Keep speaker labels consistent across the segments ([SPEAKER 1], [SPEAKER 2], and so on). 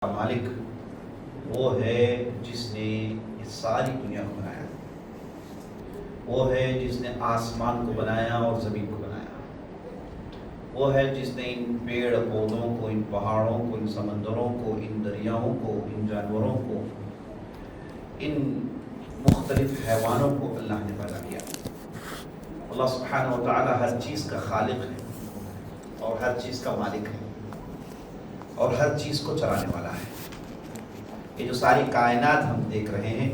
[SPEAKER 1] مالک وہ ہے جس نے اس ساری دنیا کو بنایا، وہ ہے جس نے آسمان کو بنایا اور زمین کو بنایا، وہ ہے جس نے ان پیڑ پودوں کو، ان پہاڑوں کو، ان سمندروں کو، ان دریاؤں کو، ان جانوروں کو، ان مختلف حیوانوں کو اللہ نے پیدا کیا۔ اللہ سبحانہ و تعالی ہر چیز کا خالق ہے اور ہر چیز کا مالک ہے اور ہر چیز کو چلانے والا ہے۔ یہ جو ساری کائنات ہم دیکھ رہے ہیں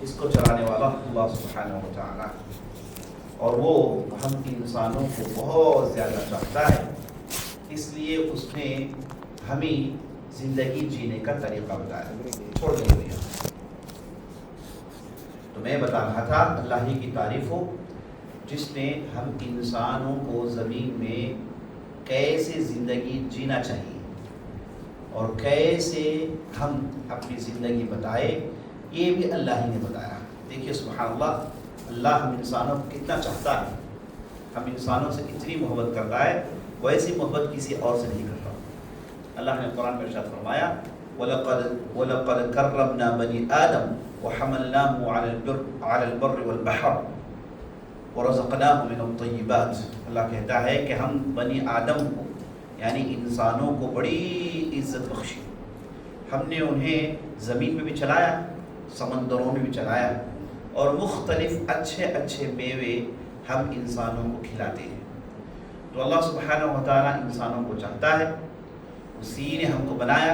[SPEAKER 1] اس کو چلانے والا اللہ سبحانہ و تعالی، اور وہ ہم انسانوں کو بہت زیادہ چاہتا ہے، اس لیے اس نے ہمیں زندگی جینے کا طریقہ بتایا، چھوڑ دیا۔ تو میں بتا رہا تھا اللہ ہی کی تعریف ہو جس نے ہم انسانوں کو زمین میں کیسے زندگی جینا چاہیے اور کیسے ہم اپنی زندگی بتائے، یہ بھی اللہ ہی نے بتایا۔ دیکھیے سبحان اللہ، اللہ ہم انسانوں کو کتنا چاہتا ہے، ہم انسانوں سے اتنی محبت کرتا ہے، ویسی محبت کسی اور سے نہیں کرتا۔ اللہ نے قرآن میں ارشاد فرمایا وَلَقَدْ كَرَّمْنَا بَنِي آدَمَ وَحَمَلْنَاهُمْ عَلَى الْبَرِّ وَالْبَحْرِ وَرَزَقْنَاهُمْ مِنَ الطَّيِّبَاتِ۔ اللہ کہتا ہے کہ ہم بنی آدم کو یعنی انسانوں کو بڑی عزت بخشی، ہم نے انہیں زمین میں بھی چلایا، سمندروں میں بھی چلایا، اور مختلف اچھے اچھے میوے ہم انسانوں کو کھلاتے ہیں۔ تو اللہ سبحانہ و تعالیٰ انسانوں کو چاہتا ہے، اسی نے ہم کو بنایا،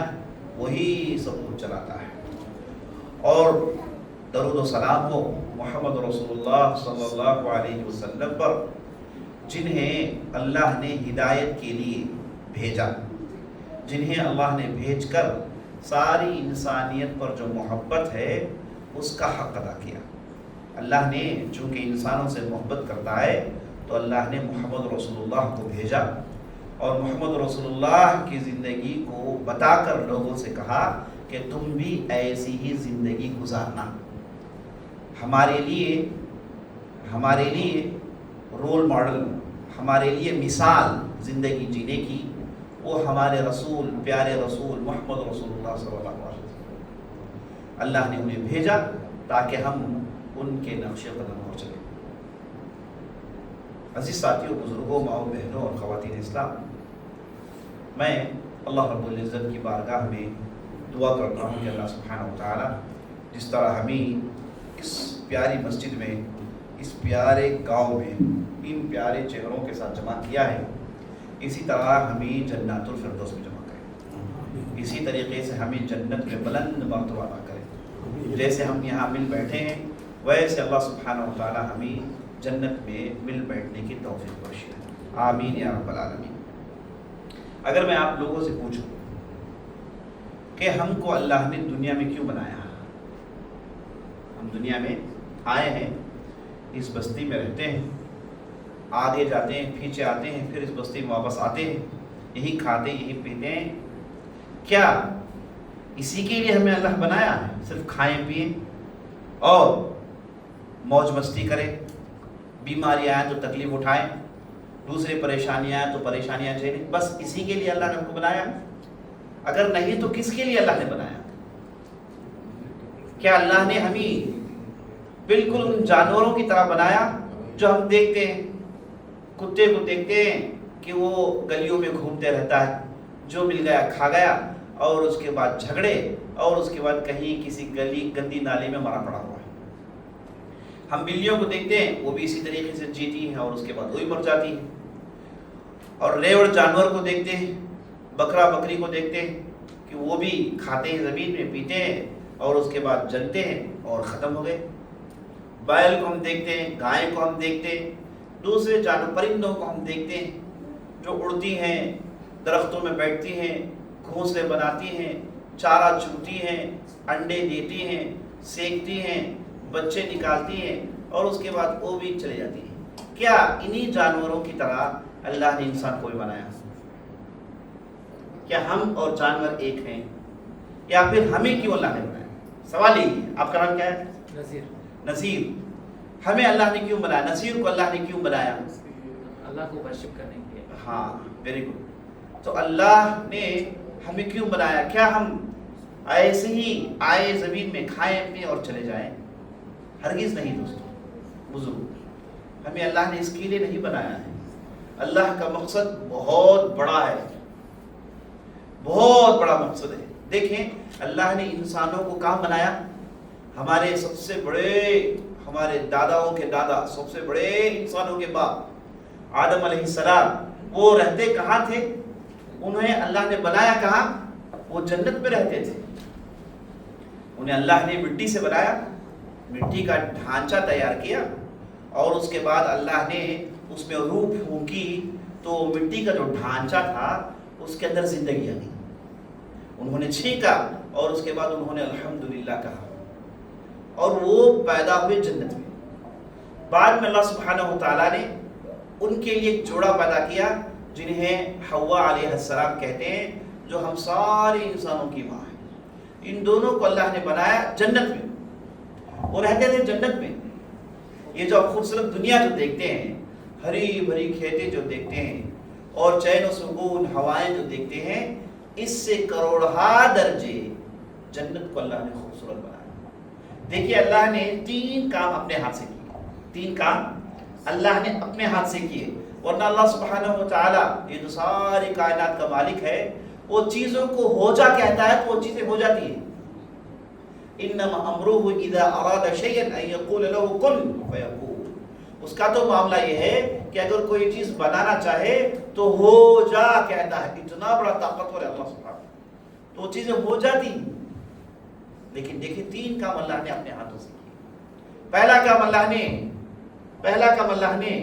[SPEAKER 1] وہی سب کچھ چلاتا ہے۔ اور درود و سلام ہو محمد رسول اللہ صلی اللہ علیہ وسلم پر، جنہیں اللہ نے ہدایت کے لیے بھیجا، جنہیں اللہ نے بھیج کر ساری انسانیت پر جو محبت ہے اس کا حق ادا کیا۔ اللہ نے چونکہ انسانوں سے محبت کرتا ہے تو اللہ نے محمد رسول اللہ کو بھیجا، اور محمد رسول اللہ کی زندگی کو بتا کر لوگوں سے کہا کہ تم بھی ایسی ہی زندگی گزارنا۔ ہمارے لیے رول ماڈل، ہمارے لیے مثال زندگی جینے کی وہ ہمارے رسول، پیارے رسول محمد رسول اللہ صلی اللہ علیہ وسلم۔ اللہ نے انہیں بھیجا تاکہ ہم ان کے نقش قدم پر چلیں۔ عزیز ساتھیوں، بزرگوں، ماؤں بہنوں اور خواتین اسلام، میں اللہ رب العزت کی بارگاہ میں دعا کرتا ہوں کہ اللہ سبحانہ و تعالی جس طرح ہمیں اس پیاری مسجد میں، اس پیارے گاؤں میں، ان پیارے چہروں کے ساتھ جمع کیا ہے، اسی طرح ہمیں جنات الفردوس میں جمع کرے، اسی طریقے سے ہمیں جنت میں بلند مرتبہ عطا کرے۔ جیسے ہم یہاں مل بیٹھے ہیں ویسے اللہ سبحانہ و تعالی ہمیں جنت میں مل بیٹھنے کی توفیق بخشے، آمین یا رب العالمین۔ اگر میں آپ لوگوں سے پوچھوں کہ ہم کو اللہ نے دنیا میں کیوں بنایا، ہم دنیا میں آئے ہیں، اس بستی میں رہتے ہیں، آگے جاتے ہیں، پیچھے آتے ہیں، پھر اس بستی میں واپس آتے ہیں، یہی کھاتے ہیں، یہی پیتے ہیں، کیا اسی کے لیے ہمیں اللہ بنایا ہے؟ صرف کھائیں پیئیں اور موج مستی کریں، بیماری آئیں تو تکلیف اٹھائیں، دوسرے پریشانیاں آئیں تو پریشانیاں جھیلیں، بس اسی کے لیے اللہ نے ہم کو بنایا؟ اگر نہیں تو کس کے لیے اللہ نے بنایا؟ کیا اللہ نے ہمیں بالکل ان جانوروں کی طرح بنایا جو ہم دیکھتے ہیں؟ کتے کو دیکھتے ہیں کہ وہ گلیوں میں گھومتے رہتا ہے، جو مل گیا کھا گیا، اور اس کے بعد جھگڑے، اور اس کے بعد کہیں کسی گندی نالی میں مرا پڑا ہوا ہے۔ ہم بلیوں کو دیکھتے ہیں، وہ بھی اسی طریقے سے جیتی ہیں اور اس کے بعد وہی مر جاتی ہیں۔ اور ریوڑ جانور کو دیکھتے ہیں، بکرا بکری کو دیکھتے ہیں کہ وہ بھی کھاتے ہیں، زمین میں پیتے ہیں، اور اس کے بعد جلتے ہیں اور ختم ہو گئے۔ بیل کو ہم دیکھتے ہیں، گائے کو ہم دیکھتے ہیں، دوسرے جانور پرندوں کو ہم دیکھتے ہیں جو اڑتی ہیں، درختوں میں بیٹھتی ہیں، گھونسلے بناتی ہیں، چارہ چنتی ہیں، انڈے دیتی ہیں، سینکتی ہیں، بچے نکالتی ہیں، اور اس کے بعد وہ بھی چلے جاتی ہیں۔ کیا انہی جانوروں کی طرح اللہ نے انسان کو بھی بنایا؟ کیا ہم اور جانور ایک ہیں، یا پھر ہمیں کیوں اللہ نے بنایا؟ سوال یہی ہے۔ آپ کا نام کیا ہے؟ نذیر۔ ہمیں اللہ نے کیوں بنایا؟ نذیر کو اللہ نے کیوں بنایا؟
[SPEAKER 2] اللہ کو ورشپ کرنے کے لیے۔
[SPEAKER 1] ہاں، ویری گڈ۔ تو اللہ نے ہمیں کیوں بنایا؟ کیا ہم ایسے ہی آئے زمین میں کھائیں پیئیں اور چلے جائیں، ہرگز نہیں دوستو بزرگ، ہمیں اللہ نے اس کے لیے نہیں بنایا ہے۔ اللہ کا مقصد بہت بڑا ہے، بہت بڑا مقصد ہے۔ دیکھیں اللہ نے انسانوں کو کہاں بنایا؟ ہمارے سب سے بڑے، ہمارے داداؤں کے دادا، سب سے بڑے انسانوں کے باپ آدم علیہ السلام، وہ رہتے کہاں تھے؟ انہیں اللہ نے بنایا کہاں؟ وہ جنت میں رہتے تھے۔ انہیں اللہ نے مٹی سے بنایا، مٹی کا ڈھانچہ تیار کیا، اور اس کے بعد اللہ نے اس میں روح پھونکی تو مٹی کا جو ڈھانچہ تھا اس کے اندر زندگی آ گئی۔ انہوں نے چھینکا اور اس کے بعد انہوں نے الحمدللہ کہا، اور وہ پیدا ہوئے جنت میں۔ بعد میں اللہ سبحانہ و تعالیٰ نے ان کے لیے ایک جوڑا پیدا کیا جنہیں حوا علیہ السلام کہتے ہیں، جو ہم سارے انسانوں کی ماں ہے۔ ان دونوں کو اللہ نے بنایا جنت میں، وہ رہتے تھے جنت میں۔ یہ جو خوبصورت دنیا جو دیکھتے ہیں، ہری بھری کھیتیں جو دیکھتے ہیں اور چین و سکون ہوائیں جو دیکھتے ہیں، اس سے کروڑہا درجے جنت کو اللہ نے خوبصورت بنایا۔ دیکھیے اللہ نے 3 کام اپنے ہاتھ سے کیے، 3 کام اللہ نے اپنے ہاتھ سے کیے، ورنہ اللہ سبحانہ و تعالیٰ یہ جو ساری کائنات کا مالک ہے، وہ چیزوں کو ہو جا کہتا ہے تو وہ چیزیں ہو جاتی ہیں۔ انما امرہ اذا اراد شیئا ان یقول له کن فیکون۔ اس کا تو معاملہ یہ ہے کہ اگر کوئی چیز بنانا چاہے تو ہو جا کہتا ہے۔ اتنا بڑا طاقتور ہے اللہ سبحانہ، تو وہ چیزیں ہو جاتی ہیں۔ لیکن دیکھیں 3 کام اللہ نے اپنے ہاتھوں سے کیے۔ پہلا کام اللہ نے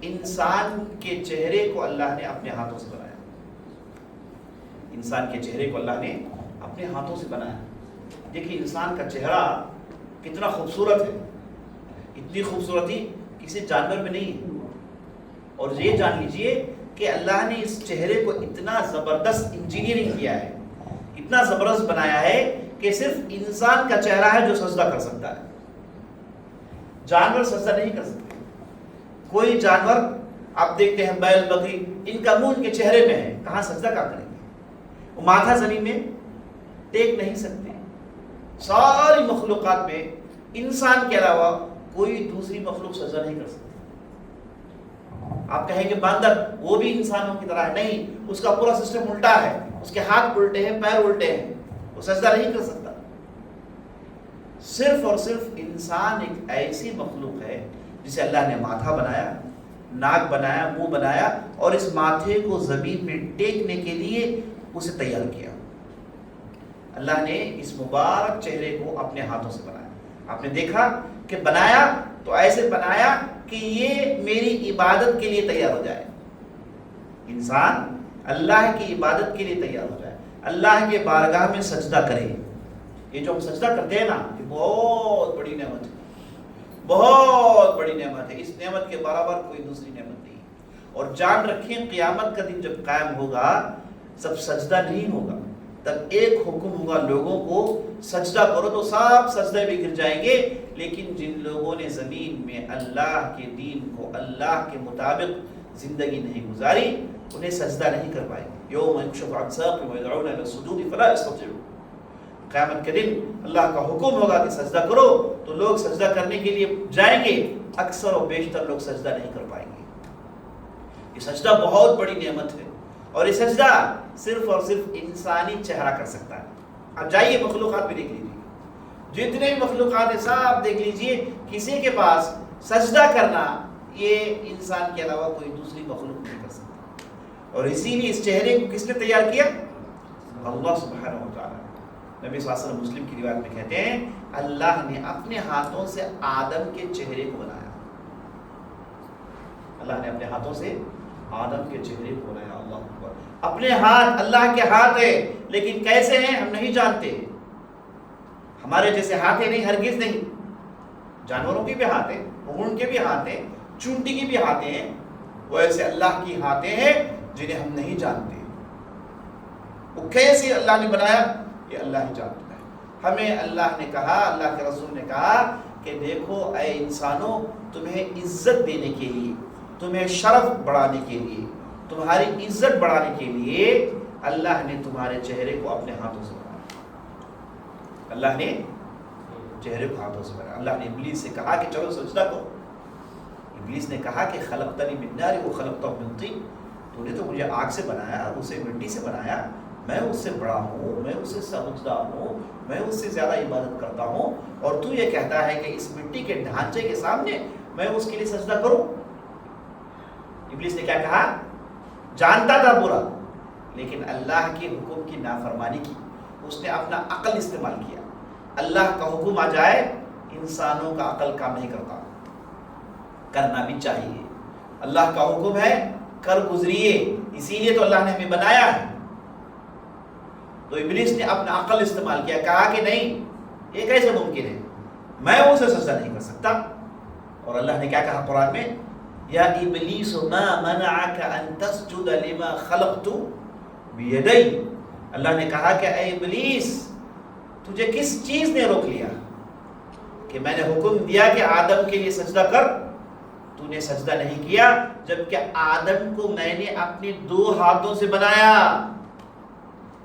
[SPEAKER 1] انسان کے چہرے کو اللہ نے اپنے ہاتھوں سے بنایا۔ انسان کے چہرے کو اللہ نے اپنے ہاتھوں سے بنایا۔ دیکھیں انسان کا چہرہ کتنا خوبصورت ہے، اتنی خوبصورتی کسی جانور میں نہیں ہے۔ اور یہ جان لیجئے کہ اللہ نے اس چہرے کو اتنا زبردست انجینئرنگ کیا ہے، اتنا زبردست بنایا ہے کہ صرف انسان کا چہرہ ہے جو سجدہ کر سکتا ہے، جانور سجدہ نہیں کر سکتے۔ کوئی جانور آپ دیکھتے ہیں بیل بکری، ان کا منہ ان کے چہرے میں ہے، کہاں سجدہ کہاں کریں گے؟ وہ ماتھا زمین میں ٹیک نہیں سکتے۔ ساری مخلوقات میں انسان کے علاوہ کوئی دوسری مخلوق سجدہ نہیں کر سکتی۔ آپ کہیں کہ باندر، وہ بھی انسانوں کی طرح ہے، نہیں، اس کا پورا سسٹم الٹا ہے، اس کے ہاتھ الٹے ہیں، پیر الٹے ہیں، وہ سجدہ نہیں کر سکتا۔ صرف اور صرف انسان ایک ایسی مخلوق ہے جسے اللہ نے ماتھا بنایا، ناک بنایا، منہ بنایا، اور اس ماتھے کو زمین میں ٹیکنے کے لیے اسے تیار کیا۔ اللہ نے اس مبارک چہرے کو اپنے ہاتھوں سے بنایا۔ آپ نے دیکھا کہ بنایا تو ایسے بنایا کہ یہ میری عبادت کے لیے تیار ہو جائے، انسان اللہ کی عبادت کے لیے تیار ہو جائے، اللہ کے بارگاہ میں سجدہ کرے۔ یہ جو ہم سجدہ کرتے ہیں نا، یہ بہت بڑی نعمت ہے، بہت بڑی نعمت ہے۔ اس نعمت کے برابر کوئی دوسری نعمت نہیں۔ اور جان رکھیں قیامت کا دن جب قائم ہوگا، سب سجدہ نہیں ہوگا، تب ایک حکم ہوگا لوگوں کو سجدہ کرو، تو سب سجدے بھی گر جائیں گے، لیکن جن لوگوں نے زمین میں اللہ کے دین کو اللہ کے مطابق زندگی نہیں گزاری، انہیں سجدہ نہیں کر پائیں گے۔ یوم یکشف عن ساق ویدعون الی السجود فلا یستطیعون۔ قیامت کے دن اللہ کا حکم ہوگا کہ سجدہ کرو، تو لوگ سجدہ کرنے کے لیے جائیں گے، اکثر و بیشتر لوگ سجدہ نہیں کر پائیں گے۔ یہ سجدہ بہت بڑی نعمت ہے، اور یہ سجدہ صرف اور صرف انسانی چہرہ کر سکتا ہے۔ اب جائیے مخلوقات بھی دیکھ لیجیے، جتنے بھی مخلوقات ہیں سب دیکھ لیجیے، کسی کے پاس سجدہ کرنا یہ انسان کے علاوہ کوئی دوسری مخلوق نہیں کر سکتا۔ اور اسی لیے اس چہرے کو کس نے تیار کیا؟ اللہ سبحانہ و تعالیٰ۔ نبی صلی اللہ علیہ وسلم مسلم کی روایت میں کہتے ہیں، اللہ نے اپنے ہاتھوں سے آدم کے چہرے کو بنایا۔ اللہ نے اپنے ہاتھوں سے آدم کے چہرے کو بنایا۔ اللہ اکبر۔ اپنے ہاتھ، اللہ کے ہاتھ ہے، لیکن کیسے ہیں ہم نہیں جانتے۔ ہمارے جیسے ہاتھ ہیں نہیں، ہرگز نہیں۔ جانوروں کے بھی ہاتھ ہیں، اونٹ کے بھی ہاتھ ہیں، چونٹی کے بھی ہاتھ ہیں، ویسے اللہ کی ہاتھیں ہیں جنہیں ہم نہیں جانتے۔ وہ کیسے اللہ نے بنایا یہ اللہ ہی جانتا ہے۔ ہمیں اللہ نے کہا، اللہ کے رسول نے کہا کہ دیکھو اے انسانوں، تمہیں عزت دینے کے لیے، تمہیں شرف بڑھانے کے لیے، تمہاری عزت بڑھانے کے لیے اللہ نے تمہارے چہرے کو اپنے ہاتھوں سے بنایا۔ اللہ نے چہرے کو ہاتھوں سے بنایا. اللہ نے ابلیس سے کہا کہ چلو سجدہ کرو. ابلیس نے کہا کہ خلقتنی من نار وخلقتہ من طین، تو نے تو مجھے آگ سے بنایا، اسے مٹی سے بنایا، میں اس سے بڑا ہوں، میں اس سے سمجھدار ہوں، میں اس سے زیادہ عبادت کرتا ہوں، اور تو یہ کہتا ہے کہ اس مٹی کے ڈھانچے کے سامنے میں اس کے لیے سجدہ کروں. ابلیس نے کیا کہا؟ جانتا تھا برا، لیکن اللہ کے حکم کی نافرمانی کی. اس نے اپنا عقل استعمال کیا. اللہ کا حکم آ جائے انسانوں کا عقل کام نہیں کرتا، کرنا بھی چاہیے. اللہ کا حکم ہے کر گزریے، اسی لیے تو اللہ نے ہمیں بنایا ہے. تو ابلیس نے اپنا عقل استعمال کیا، کہا کہ نہیں یہ کیسے ممکن ہے، میں اسے سجدہ نہیں کر سکتا. اور اللہ نے کیا کہا قرآن میں؟ یا ابلیس ما منعک ان تسجد لما خلقت بیدی. اللہ نے کہا کہ اے ابلیس تجھے کس چیز نے روک لیا کہ میں نے حکم دیا کہ آدم کے لیے سجدہ کر، تو نے سجدہ نہیں کیا، جبکہ آدم کو میں نے اپنے 2 ہاتھوں سے بنایا.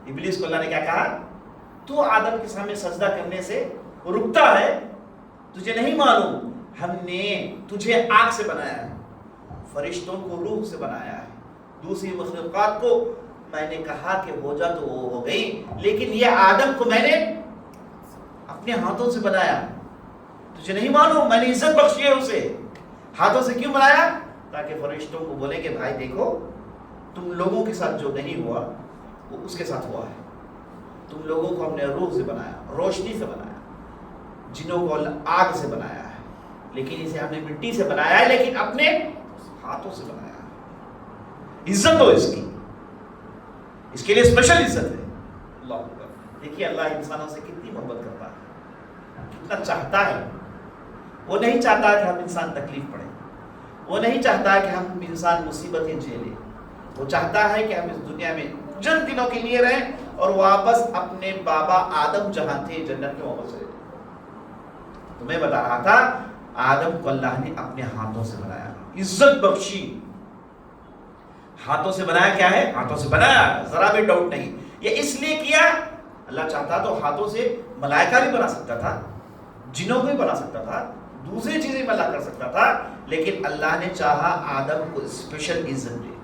[SPEAKER 1] ابلیس کو اللہ نے کیا کہا؟ تو آدم کے سامنے سجدہ کرنے سے رکتا ہے، تجھے نہیں معلوم ہم نے تجھے آگ سے بنایا ہے، فرشتوں کو روح سے بنایا ہے، دوسری مخلوقات کو میں نے کہا کہ ہو جا تو وہ ہو گئی، لیکن یہ آدم کو میں نے اپنے ہاتھوں سے بنایا. تجھے نہیں معلوم میں نے عزت بخشی ہے اسے. ہاتھوں سے کیوں بنایا؟ تاکہ فرشتوں کو بولے کہ بھائی دیکھو تم لوگوں کے ساتھ جو نہیں ہوا وہ اس کے ساتھ ہوا ہے. تم لوگوں کو ہم نے روح سے بنایا، روشنی سے بنایا، جنوں کو آگ سے بنایا ہے، لیکن اسے ہم نے مٹی سے بنایا ہے، لیکن اپنے ہاتھوں سے بنایا ہے. عزت ہو اس کی، اس کے لیے اسپیشل عزت ہے. اللہ اکبر. دیکھیے اللہ انسانوں سے کتنی محبت کرتا ہے، کتنا چاہتا ہے. وہ نہیں چاہتا کہ ہم انسان تکلیف پڑے، وہ نہیں چاہتا کہ ہم انسان مصیبتیں جھیلیں. وہ چاہتا ہے کہ ہم اس دنیا میں چند دنوں کے لیے رہیں اور واپس اپنے بابا آدم جہاں تھے جنت میں واپس رہے. تو میں بتا رہا تھا آدم کو اللہ نے اپنے ہاتھوں سے بنایا، عزت بخشی. ہاتھوں سے بنایا کیا ہے؟ ہاتھوں سے بنایا، ذرا بھی ڈاؤٹ نہیں. یہ اس لیے کیا، اللہ چاہتا تو ہاتھوں سے ملائکہ بھی بنا سکتا تھا، جنوں کو بھی بنا سکتا تھا، دوسری چیزیں بھی اللہ کر سکتا تھا، لیکن اللہ نے چاہا آدم کو اسپیشل عزت دے.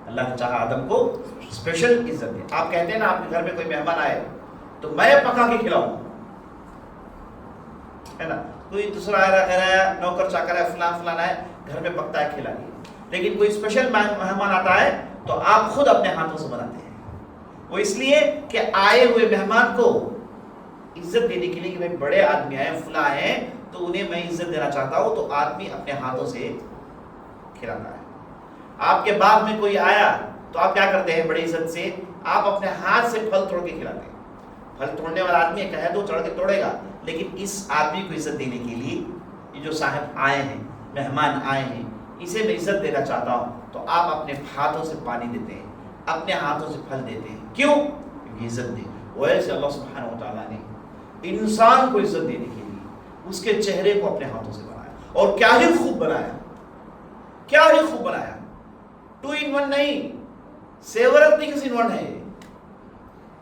[SPEAKER 1] اللہ نے چاہا آدم کو اسپیشل عزت دے. آپ کہتے ہیں نا آپ کے گھر میں کوئی مہمان آئے تو میں پکا کے کھلاؤں، ہے نا. کوئی دوسرا آیا نوکر چاکر ہے فلان ہے گھر میں پکتا ہے کھلا لیے، لیکن کوئی اسپیشل مہمان آتا ہے تو آپ خود اپنے ہاتھوں سے بناتے ہیں. وہ اس لیے کہ آئے ہوئے مہمان کو عزت دینے کے لیے کہ بھائی بڑے آدمی آئے فلاں ہیں تو انہیں میں عزت دینا چاہتا ہوں، تو آدمی اپنے ہاتھوں سے کھلاتا ہے. آپ کے باغ میں کوئی آیا تو آپ کیا کرتے ہیں؟ بڑی عزت سے آپ اپنے ہاتھ سے پھل توڑ کے کھلاتے ہیں. پھل توڑنے والا آدمی کہے تو چڑھ کے توڑے گا، لیکن اس آدمی کو عزت دینے کے لیے یہ جو صاحب آئے ہیں، مہمان آئے ہیں، اسے میں عزت دینا چاہتا ہوں، تو آپ اپنے ہاتھوں سے پانی دیتے ہیں، اپنے ہاتھوں سے پھل دیتے ہیں. کیوں؟ کیونکہ عزت دے. ویسے اللہ سبحانہ و تعالیٰ نے انسان کو عزت دینے کے لیے اس کے چہرے کو اپنے ہاتھوں سے بنایا، اور کیا ہی خوب بنایا، کیا ہی خوب بنایا. 2 in 1 نہیں، several things in 1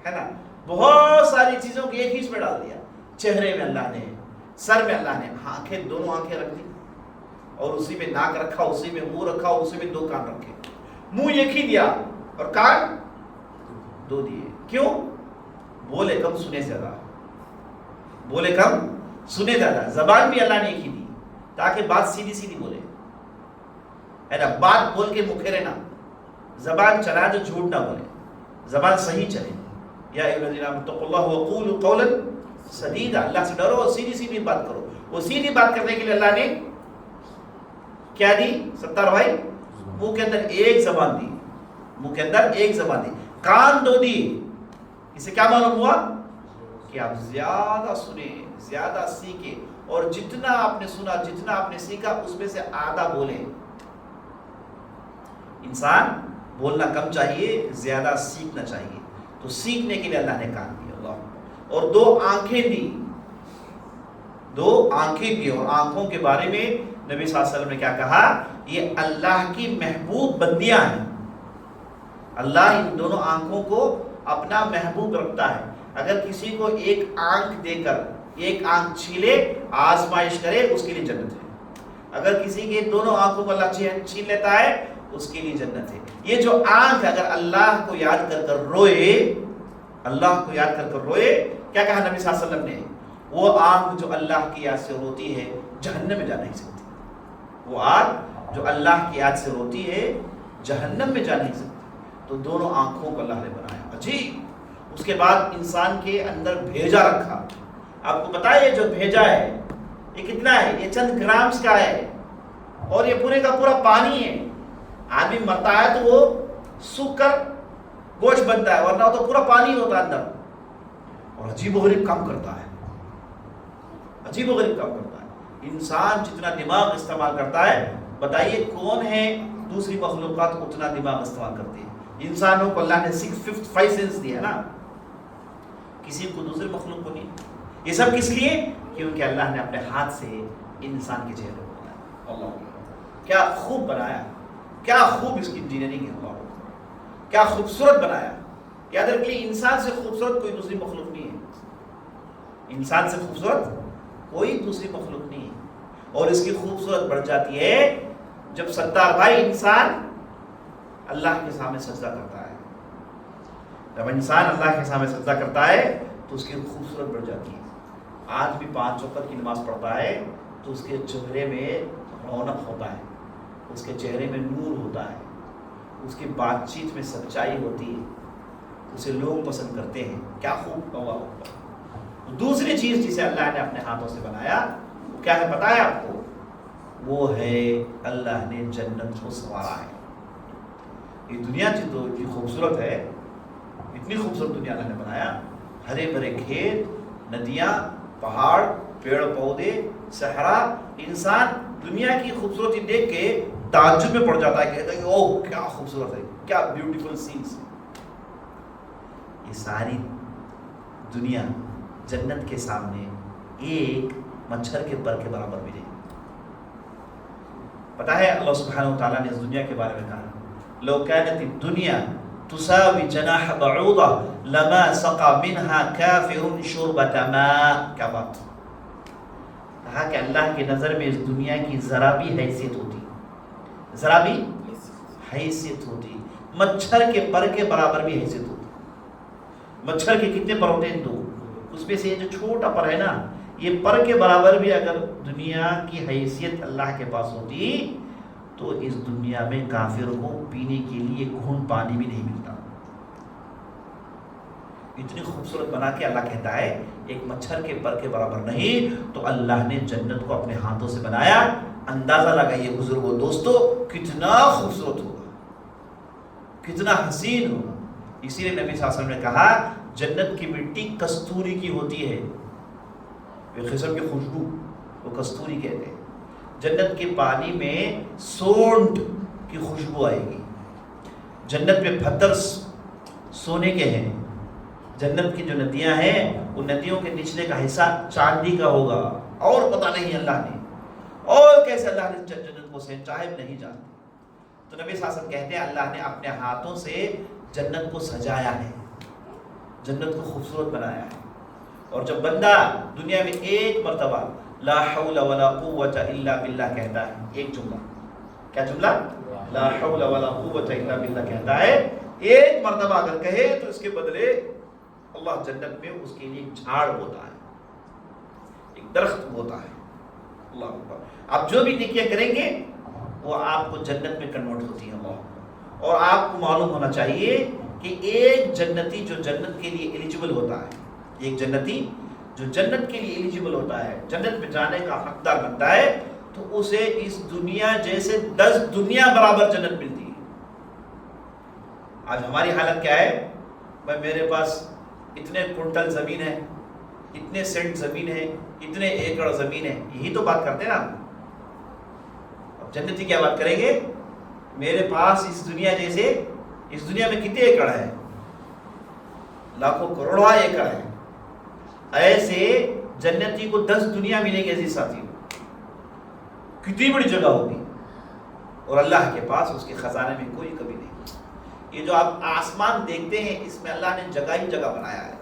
[SPEAKER 1] ہے نا. بہت ساری چیزوں کو ایک ہی میں ڈال دیا. چہرے میں اللہ نے، سر میں اللہ نے آنکھیں، دونوں آنکھیں رکھ دی، اور اسی میں ناک رکھا، اسی میں منہ رکھا، اسی میں 2 کان رکھے. منہ ایک ہی دیا اور کان 2 دیے. کیوں؟ بولے کم سنے زیادہ، بولے کم سنے زیادہ. زبان بھی اللہ نے ایک ہی دی تاکہ بات سیدھی سیدھی بولے، ہے نا. بات بول کے مکھے رہنا، زبان چلا جو جھوٹ نہ بولے، زبان صحیح چلے. یا ایھا الذین آمنوا اتقوا اللہ وقولوا قولا سدیدا. اللہ سے ڈرو اور سیدھی سیدھی بات کرو. وہ سیدھی بات کرنے کے لیے اللہ نے کیا دی؟ 70 بھائی منہ کے اندر ایک زبان دی، منہ کے اندر ایک زبان دی. کان 2 دی. اسے کیا معلوم ہوا کہ آپ زیادہ سنیں، زیادہ سیکھیں، اور جتنا آپ نے سنا، جتنا آپ نے سیکھا اس میں سے آدھا بولیں. انسان بولنا کم چاہیے، زیادہ سیکھنا چاہیے. تو سیکھنے کے لیے اللہ نے کام دیا اللہ. اور 2 آنکھیں دی، 2 آنکھیں دی. اور آنکھوں کے بارے میں نبی صلی اللہ علیہ وسلم نے کیا کہا؟ یہ اللہ کی محبوب بندیاں ہیں. اللہ ان دونوں آنکھوں کو اپنا محبوب رکھتا ہے. اگر کسی کو ایک آنکھ دے کر ایک آنکھ چھیلے آزمائش کرے اس کے لیے جنت ہے. اگر کسی کے دونوں آنکھوں کو اللہ چھین لیتا ہے اس کے لیے جنت ہے. یہ جو آنکھ اگر اللہ کو یاد کر کر روئے, اللہ کو یاد کر کر روئے, کیا کہا نبی صلی اللہ علیہ وسلم نے, وہ آنکھ جو اللہ کی یاد سے روتی ہے جہنم میں جا نہیں سکتی. وہ آنکھ جو اللہ کی یاد سے روتی ہے جہنم میں جا نہیں سکتی. تو دونوں آنکھوں کو اللہ نے بنایا. عجیب. اس کے بعد انسان کے اندر بھیجا رکھا. آپ کو پتا ہے یہ جو بھیجا ہے یہ کتنا ہے؟ یہ چند گرامز کا ہے اور یہ پورے کا پورا پانی ہے. آدمی مرتا ہے تو وہ سوکھ کر گوشت بنتا ہے, ورنہ تو پورا پانی ہوتا ہے اندر. اور عجیب و غریب کام کرتا ہے, عجیب و غریب کام کرتا ہے. انسان جتنا دماغ استعمال کرتا ہے, بتائیے کون ہے دوسری مخلوقات اتنا دماغ استعمال کرتی ہے؟ انسانوں کو اللہ نے 5 سینس دیا نا, کسی کو دوسرے مخلوق کو نہیں. یہ سب کس لیے؟ کیونکہ اللہ نے اپنے ہاتھ سے انسان کے چہرے کو بنایا. اللہ کیا خوب بنایا, کیا خوب اس کی انجینئرنگ ہے. اللہ کیا خوبصورت بنایا. یاد رکھیے انسان سے خوبصورت کوئی دوسری مخلوق نہیں ہے. انسان سے خوبصورت کوئی دوسری مخلوق نہیں ہے. اور اس کی خوبصورت بڑھ جاتی ہے جب ستار بھائی انسان اللہ کے سامنے سجدہ کرتا ہے. جب انسان اللہ کے سامنے سجدہ کرتا ہے تو اس کی خوبصورت بڑھ جاتی ہے. آج بھی 5 وقت کی نماز پڑھتا ہے تو اس کے چہرے میں رونق ہوتا ہے, اس کے چہرے میں نور ہوتا ہے, اس کی بات چیت میں سچائی ہوتی ہے, اسے لوگ پسند کرتے ہیں. کیا خوب ہوا. دوسری چیز جسے اللہ نے اپنے ہاتھوں سے بنایا وہ کیا ہے پتا ہے آپ کو؟ وہ ہے اللہ نے جنت کو سنوارا ہے. یہ دنیا جو خوبصورت ہے, اتنی خوبصورت دنیا اللہ نے بنایا. ہرے بھرے کھیت, ندیاں, پہاڑ, پیڑ پودے, صحرا. انسان دنیا کی خوبصورتی دیکھ کے تعجب میں پڑ جاتا ہے, کہتا ہے کہ اوہ کیا خوبصورت ہے, کیا بیوٹیفل سینس. یہ ساری دنیا جنت کے سامنے ایک مچھر کے پر کے برابر بھی نہیں. پتا ہے اللہ سبحانہ وتعالیٰ نے اس دنیا کے بارے میں کہا, لو كانت الدنيا تساوي جناح بعوضة لما سقى منها كافر شربة ماء. کیا بات. کہا کہ اللہ کی نظر میں اس دنیا کی ذرا بھی حیثیت ہوتی, ذرا بھی حیثیت ہوتی, مچھر کے پر کے برابر بھی حیثیت ہوتی. مچھر کے کتنے پر ہوتے ہیں؟ 2. اس میں سے یہ جو چھوٹا پر ہے نا, یہ پر کے برابر بھی اگر دنیا کی حیثیت اللہ کے پاس ہوتی تو اس دنیا میں کافر کو پینے کے لیے گھونٹ پانی بھی نہیں ملتا. اتنی خوبصورت بنا کے اللہ کہتا ہے ایک مچھر کے پر کے برابر نہیں. تو اللہ نے جنت کو اپنے ہاتھوں سے بنایا. اندازہ لگائیے بزرگوں دوستو کتنا خوبصورت ہوگا, کتنا حسین ہوگا. اسی لیے نبی صلی اللہ علیہ وسلم نے کہا جنت کی مٹی کستوری کی ہوتی ہے, ایک قسم کی خوشبو, وہ کستوری کہتے ہیں. جنت کے پانی میں سونڈ کی خوشبو آئے گی. جنت میں پتھر سونے کے ہیں. جنت کی جو ندیاں ہیں ان ندیوں کے نچلے کا حصہ چاندی کا ہوگا. اور پتہ نہیں اللہ نے اور کیسے اللہ نے جنت کو سجایا نہیں جانتے. تو نبی صلی اللہ علیہ وسلم کہتے ہیں اللہ نے اپنے ہاتھوں سے جنت کو سجایا ہے, جنت کو خوبصورت بنایا ہے. اور جب بندہ دنیا میں ایک مرتبہ لا حول ولا قوت الا باللہ کہتا ہے, ایک جملہ, کیا جملہ؟ لا حول ولا قوت الا باللہ کہتا ہے, ایک مرتبہ اگر کہے تو اس کے بدلے اللہ جنت میں اس کے لیے ایک جھاڑ ہوتا ہے, ایک درخت ہوتا ہے. اللہ اکبر. آپ جو بھی نیکیاں کریں گے وہ آپ کو جنت میں کنورٹ ہوتی ہیں. اللہ, اور آپ کو معلوم ہونا چاہیے کہ ایک جنتی جو جنت کے لیے ایلیجیبل ہوتا ہے, ایک جنتی جو جنت کے لیے ایلیجیبل ہوتا ہے, جنت میں جانے کا حقدار بنتا ہے, تو اسے اس دنیا جیسے 10 دنیا برابر جنت ملتی ہے. آج ہماری حالت کیا ہے؟ بھائی میرے پاس اتنے کنٹل زمین ہے, اتنے سینٹ زمین ہے, اتنے ایکڑ زمین ہے, یہی تو بات کرتے ہیں نا. اب جنتی کیا بات کریں گے؟ میرے پاس اس دنیا جیسے, اس دنیا میں کتنے ایکڑ ہے؟ لاکھوں کروڑوں ایکڑ ہے. ایسے جنتی کو 10 دنیا ملے گی عزیز ساتھی, کتنی بڑی جگہ ہوگی. اور اللہ کے پاس اس کے خزانے میں کوئی کمی نہیں. یہ جو آپ آسمان دیکھتے ہیں اس میں اللہ نے جگہ ہی جگہ بنایا ہے،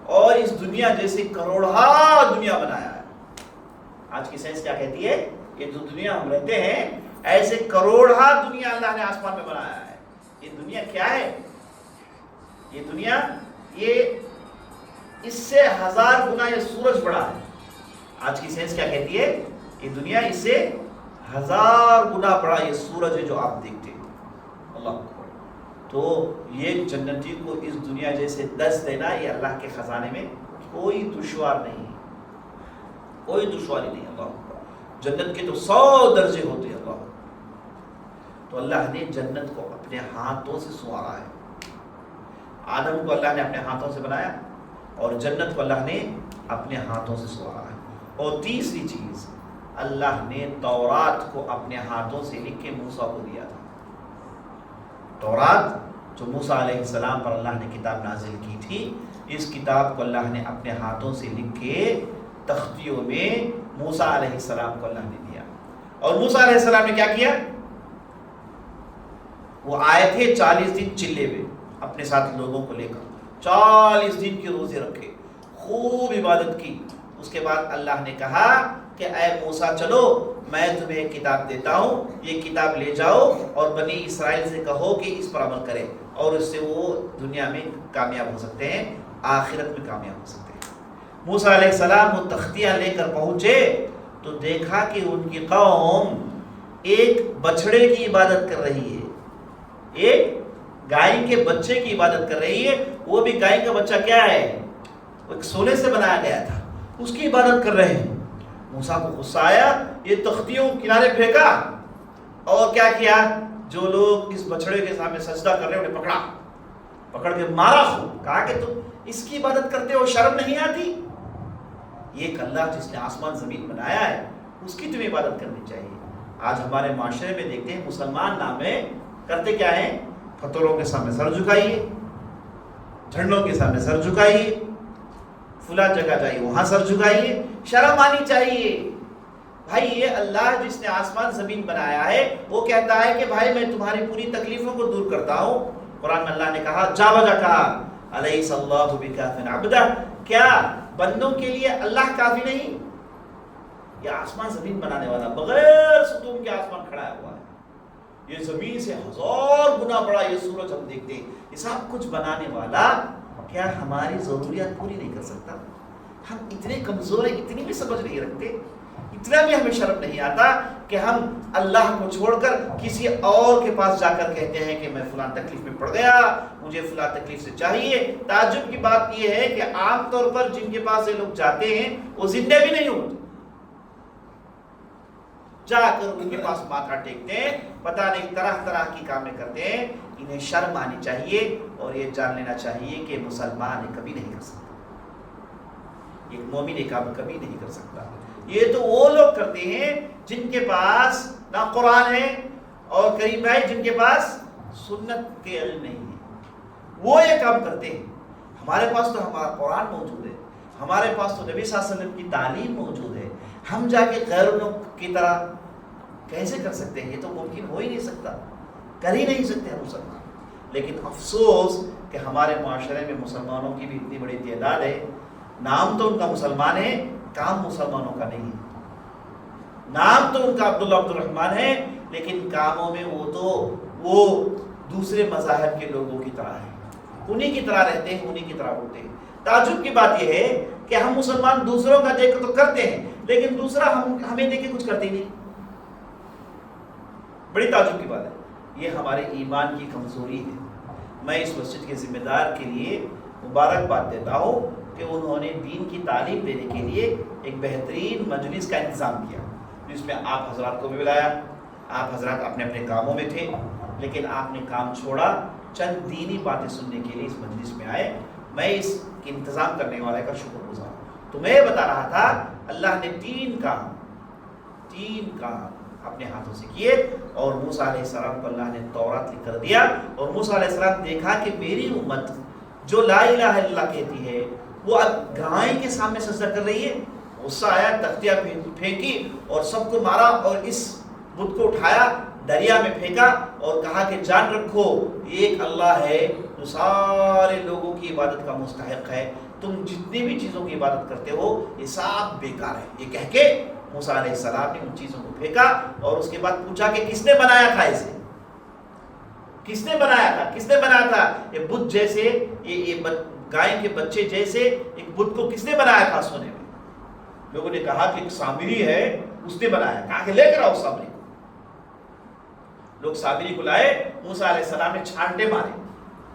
[SPEAKER 1] اور اس دنیا جیسے کروڑہا دنیا بنایا ہے۔ آج کی سائنس کیا کہتی ہے؟ یہ جو دنیا ہم رہتے ہیں ایسے کروڑہا دنیا اللہ نے آسمان میں بنایا ہے۔ یہ دنیا کیا ہے؟ یہ دنیا یہ اس سے 1000 گنا یہ سورج بڑا ہے۔ آج کی سائنس کیا کہتی ہے؟ یہ دنیا اس سے 1000 گنا بڑا یہ سورج ہے جو آپ دیکھتے ہیں۔ اللہ اکبر۔ تو یہ جنتی کو اس دنیا جیسے دست دینا یہ اللہ کے خزانے میں کوئی دشوار نہیں، کوئی دشواری نہیں۔ اللہ اکبر۔ جنت کے تو 100 درجے ہوتے ہیں۔ اللہ تو اللہ نے جنت کو اپنے ہاتھوں سے سنوارا ہے۔ آدم کو اللہ نے اپنے ہاتھوں سے بنایا اور جنت کو اللہ نے اپنے ہاتھوں سے سنوارا ہے۔ اور تیسری چیز، اللہ نے تورات کو اپنے ہاتھوں سے لکھ کے موسیٰ کو دیا تھا۔ تورات جو موسیٰ علیہ السلام پر اللہ نے کتاب نازل کی تھی، اس کتاب کو اللہ نے اپنے ہاتھوں سے لکھ کے تختیوں میں موسیٰ علیہ السلام کو اللہ نے دیا۔ اور موسیٰ علیہ السلام نے کیا کیا؟ وہ آئے تھے 40 دن چلے میں اپنے ساتھ لوگوں کو لے کر، 40 دن کی روزے رکھے، خوب عبادت کی۔ اس کے بعد اللہ نے کہا کہ اے موسیٰ چلو میں تمہیں ایک کتاب دیتا ہوں، یہ کتاب لے جاؤ اور بنی اسرائیل سے کہو کہ اس پر عمل کرے، اور اس سے وہ دنیا میں کامیاب ہو سکتے ہیں، آخرت میں کامیاب ہو سکتے ہیں۔ موسیٰ علیہ السلام وہ تختیاں لے کر پہنچے تو دیکھا کہ ان کی قوم ایک بچڑے کی عبادت کر رہی ہے، ایک گائے کے بچے کی عبادت کر رہی ہے۔ وہ بھی گائے کا بچہ کیا ہے؟ وہ ایک سونے سے بنایا گیا تھا، اس کی عبادت کر رہے ہیں۔ موسیٰ کو غصہ آیا، یہ تختیوں کنارے پھینکا اور کیا کیا؟ جو لوگ اس بچڑے کے سامنے سجدہ کر رہے ہیں انہیں پکڑ کے مارا خوب، کہا کہ تم اس کی عبادت کرتے ہو، شرم نہیں آتی؟ یہ ایک اللہ جس نے آسمان زمین بنایا ہے اس کی تمہیں عبادت کرنی چاہیے۔ آج ہمارے معاشرے میں دیکھتے ہیں مسلمان نامے کرتے کیا ہیں؟ پتھروں کے سامنے سر جھکائیے، جھنڈوں کے سامنے سر جھکائیے، فلاں جگہ جائیے وہاں سر جھکائیے۔ شرم آنی چاہیے بھائی، یہ اللہ جس نے آسمان زمین بنایا ہے وہ کہتا ہے کہ بھائی میں تمہاری پوری تکلیفوں کو دور کرتا ہوں۔ قرآن میں اللہ نے کہا، جا بجا کہا، الیس اللہ بکاف عبدہ، کیا بندوں کے لیے اللہ کافی نہیں؟ یہ آسمان زمین بنانے والا بغیر ستون کے آسمان کھڑا ہوا ہے، یہ زمین سے 1000 گنا بڑا یہ سورج ہم دیکھتے ہیں، یہ سب کچھ بنانے والا کیا ہماری ضروریات پوری نہیں کر سکتا؟ ہم اتنے کمزور ہیں، اتنی بھی سمجھ نہیں رکھتے، اتنا بھی ہمیں شرم نہیں آتا کہ ہم اللہ کو چھوڑ کر کسی اور کے پاس جا کر کہتے ہیں کہ میں فلاں تکلیف میں پڑ گیا، مجھے فلاں تکلیف سے چاہیے۔ تعجب کی بات یہ ہے کہ عام طور پر جن کے پاس یہ لوگ جاتے ہیں وہ زندے بھی نہیں ہوتے، جا کر ان کے پاس ماتھا ٹیکتے ہیں، پتہ نہیں طرح طرح کی کامیں کرتے ہیں۔ انہیں شرم آنی چاہیے اور یہ جان لینا چاہیے کہ مسلمان کبھی نہیں کر سکتا، ایک مومن یہ کام کبھی نہیں کر سکتا۔ یہ تو وہ لوگ کرتے ہیں جن کے پاس نہ قرآن ہے، اور کریم بھائی جن کے پاس سنت کے علم نہیں ہے، وہ یہ کام کرتے ہیں۔ ہمارے پاس تو ہمارا قرآن موجود ہے، ہمارے پاس تو نبی صلی اللہ علیہ وسلم کی تعلیم موجود ہے، ہم جا کے غیروں کی طرح کیسے کر سکتے ہیں؟ یہ تو ممکن ہو ہی نہیں سکتا، کر ہی نہیں سکتے ہم مسلمان۔ لیکن افسوس کہ ہمارے معاشرے میں مسلمانوں کی بھی اتنی بڑی تعداد ہے، نام تو ان کا مسلمان ہے، کام مسلمانوں کا نہیں ہے۔ نام تو ان کا عبداللہ عبد الرحمن ہے، لیکن کاموں میں وہ دوسرے مذاہب کے لوگوں کی طرح ہیں، انہی کی طرح رہتے ہیں، انہی کی طرح ہوتے ہیں۔ تعجب کی بات یہ ہے کہ ہم مسلمان دوسروں کا دیکھ تو کرتے ہیں، لیکن دوسرا ہمیں دیکھ کے کچھ کرتے ہی نہیں۔ بڑی تعجب کی بات ہے، یہ ہمارے ایمان کی کمزوری ہے۔ میں اس مسجد کے ذمہ دار کے لیے مبارکباد دیتا ہوں کہ انہوں نے دین کی تعلیم دینے کے لیے ایک بہترین مجلس کا انتظام کیا، جس میں آپ حضرات کو بھی بلایا۔ آپ حضرات اپنے اپنے کاموں میں تھے، لیکن آپ نے کام چھوڑا، چند دینی باتیں سننے کے لیے اس مجلس میں آئے۔ میں اس انتظام کرنے والے کا شکر گزار ہوں۔ تو میں بتا رہا تھا اللہ نے تین کام اپنے ہاتھوں سے کیے، اور موسیٰ علیہ السلام کو اللہ نے تورات لکھ کر دیا، اور موسیٰ علیہ السلام دیکھا کہ میری امت جو لا الہ الا اللہ کہتی ہے وہ اب گائے کے سامنے سجدہ کر رہی ہے۔ غصہ آیا، تختیاں پھینکی اور سب کو مارا، اور اس بت کو اٹھایا، دریا میں پھینکا اور کہا کہ جان رکھو ایک اللہ ہے جو سارے لوگوں کی عبادت کا مستحق ہے، تم جتنی بھی چیزوں کی عبادت کرتے ہو یہ سب بیکار ہے. یہ کہہ کے موسیٰ علیہ السلام نے ان چیزوں کو پھینکا اور اس کے بعد پوچھا کہ کس نے بنایا تھا اسے، کس نے بنایا تھا، کس نے بنایا تھا یہ بت جیسے، یہ گائے کے بچے جیسے ایک بت کو کس نے بنایا تھا سونے میں؟ لوگوں نے کہا کہ ایک سامری ہے اس نے بنایا. کہا کہ لے کر آؤ سامری کو. لوگ سامری کو لائے، موسیٰ علیہ السلام نے چھانٹے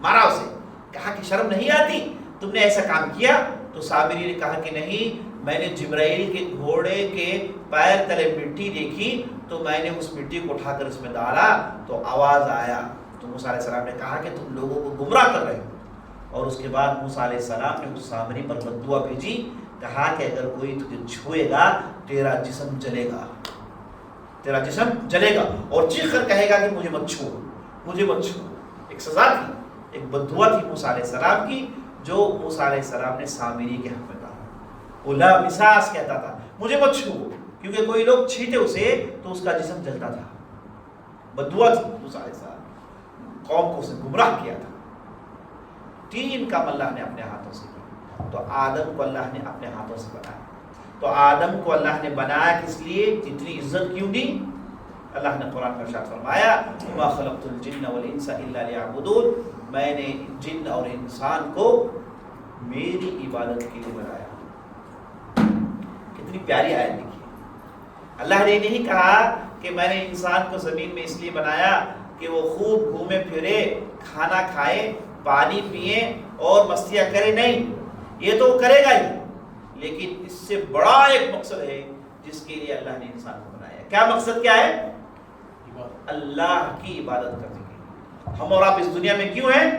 [SPEAKER 1] مارا اسے. کہا کہ شرم نہیں آتی تم نے ایسا کام کیا؟ تو سامری نے کہا کہ نہیں، میں نے جبرائیل کے گھوڑے کے پیر تلے مٹی دیکھی تو میں نے اس مٹی کو اٹھا کر اس میں ڈالا تو آواز آیا. تو موسیٰ علیہ السلام نے کہا کہ تم لوگوں کو گمراہ کر رہے ہو. اور اس کے بعد موسیٰ علیہ السلام نے اس سامری پر بد دعا بھیجی. کہا کہ اگر کوئی تجھے چھوئے گا تیرا جسم جلے گا، تیرا جسم جلے گا، اور چیخ کر کہے گا کہ مجھے مت چھو، مجھے مت چھو. ایک سزا تھی، ایک بد دعا تھی موسیٰ علیہ السلام کی جو موسیٰ علیہ السلام نے سامری کے حق میں کہا. وہ لا مساس کہتا تھا مجھے مت چھو، کیونکہ کوئی لوگ چھیتے اسے تو اس کا جسم جلتا تھا. بد دعا تھی موسیٰ علیہ السلام، قوم کو اسے گمراہ کیا تھا. 3 کام اللہ نے اپنے ہاتھوں سے کیا. تو آدم کو اللہ نے اپنے ہاتھوں سے بنایا. تو آدم کو اللہ نے بنایا کس لیے؟ اتنی عزت کیوں دی؟ اللہ نے قرآن میں ارشاد فرمایا وَمَا خَلَقْتُ الْجِنَّ وَالْإِنسَ إِلَّا لِيَعْبُدُونَ، میں نے جن اور انسان کو میری عبادت کے لیے بنایا. کتنی پیاری آیت دیکھیے. اللہ نے نہیں کہا کہ میں نے انسان کو زمین میں اس لیے بنایا کہ وہ خوب گھومے پھرے، کھانا کھائے، پانی پیے اور مستیاں کرے. نہیں، یہ تو کرے گا ہی، لیکن اس سے بڑا ایک مقصد ہے جس کے لیے اللہ نے انسان کو بنایا. کیا مقصد کیا ہے؟ اللہ کی عبادت کرنے کے لیے. ہم اور آپ اس دنیا میں کیوں ہیں؟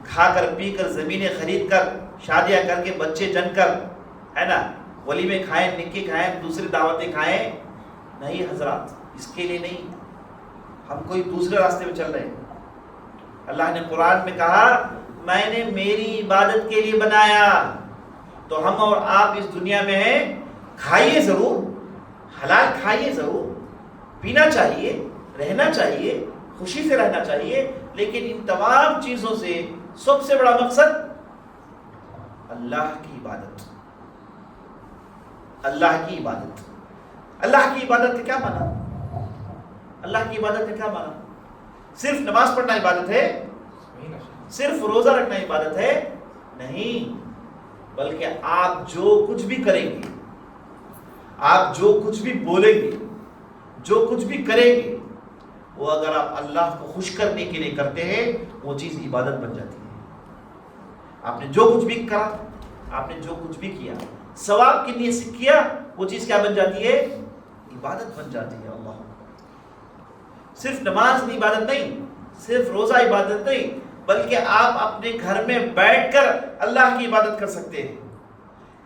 [SPEAKER 1] کھا کر پی کر، زمینیں خرید کر، شادیاں کر کے، بچے جن کر، ہے نا، ولیمے کھائیں، نکی کھائیں، دوسری دعوتیں کھائیں. نہیں حضرات، اس کے لیے نہیں. ہم کوئی دوسرے راستے میں چل رہے ہیں. اللہ نے قرآن میں کہا میں نے میری عبادت کے لیے بنایا. تو ہم اور آپ اس دنیا میں ہیں، کھائیے ضرور، حلال کھائیے ضرور، پینا چاہیے، رہنا چاہیے، خوشی سے رہنا چاہیے، لیکن ان تمام چیزوں سے سب سے بڑا مقصد اللہ کی عبادت. اللہ کی عبادت. اللہ کی عبادت کا کیا معنی؟ اللہ کی عبادت کا کیا معنی؟ صرف نماز پڑھنا عبادت ہے؟ صرف روزہ رکھنا عبادت ہے؟ نہیں، بلکہ آپ جو کچھ بھی کریں گے، آپ جو کچھ بھی بولیں گے، جو کچھ بھی کریں گے، وہ اگر آپ اللہ کو خوش کرنے کے لیے کرتے ہیں وہ چیز عبادت بن جاتی ہے. آپ نے جو کچھ بھی کرا، آپ نے جو کچھ بھی کیا، ثواب کے لیے کیا، وہ چیز کیا بن جاتی ہے؟ عبادت بن جاتی ہے. اللہ، صرف نماز عبادت نہیں، صرف روزہ عبادت نہیں، بلکہ آپ اپنے گھر میں بیٹھ کر اللہ کی عبادت کر سکتے ہیں.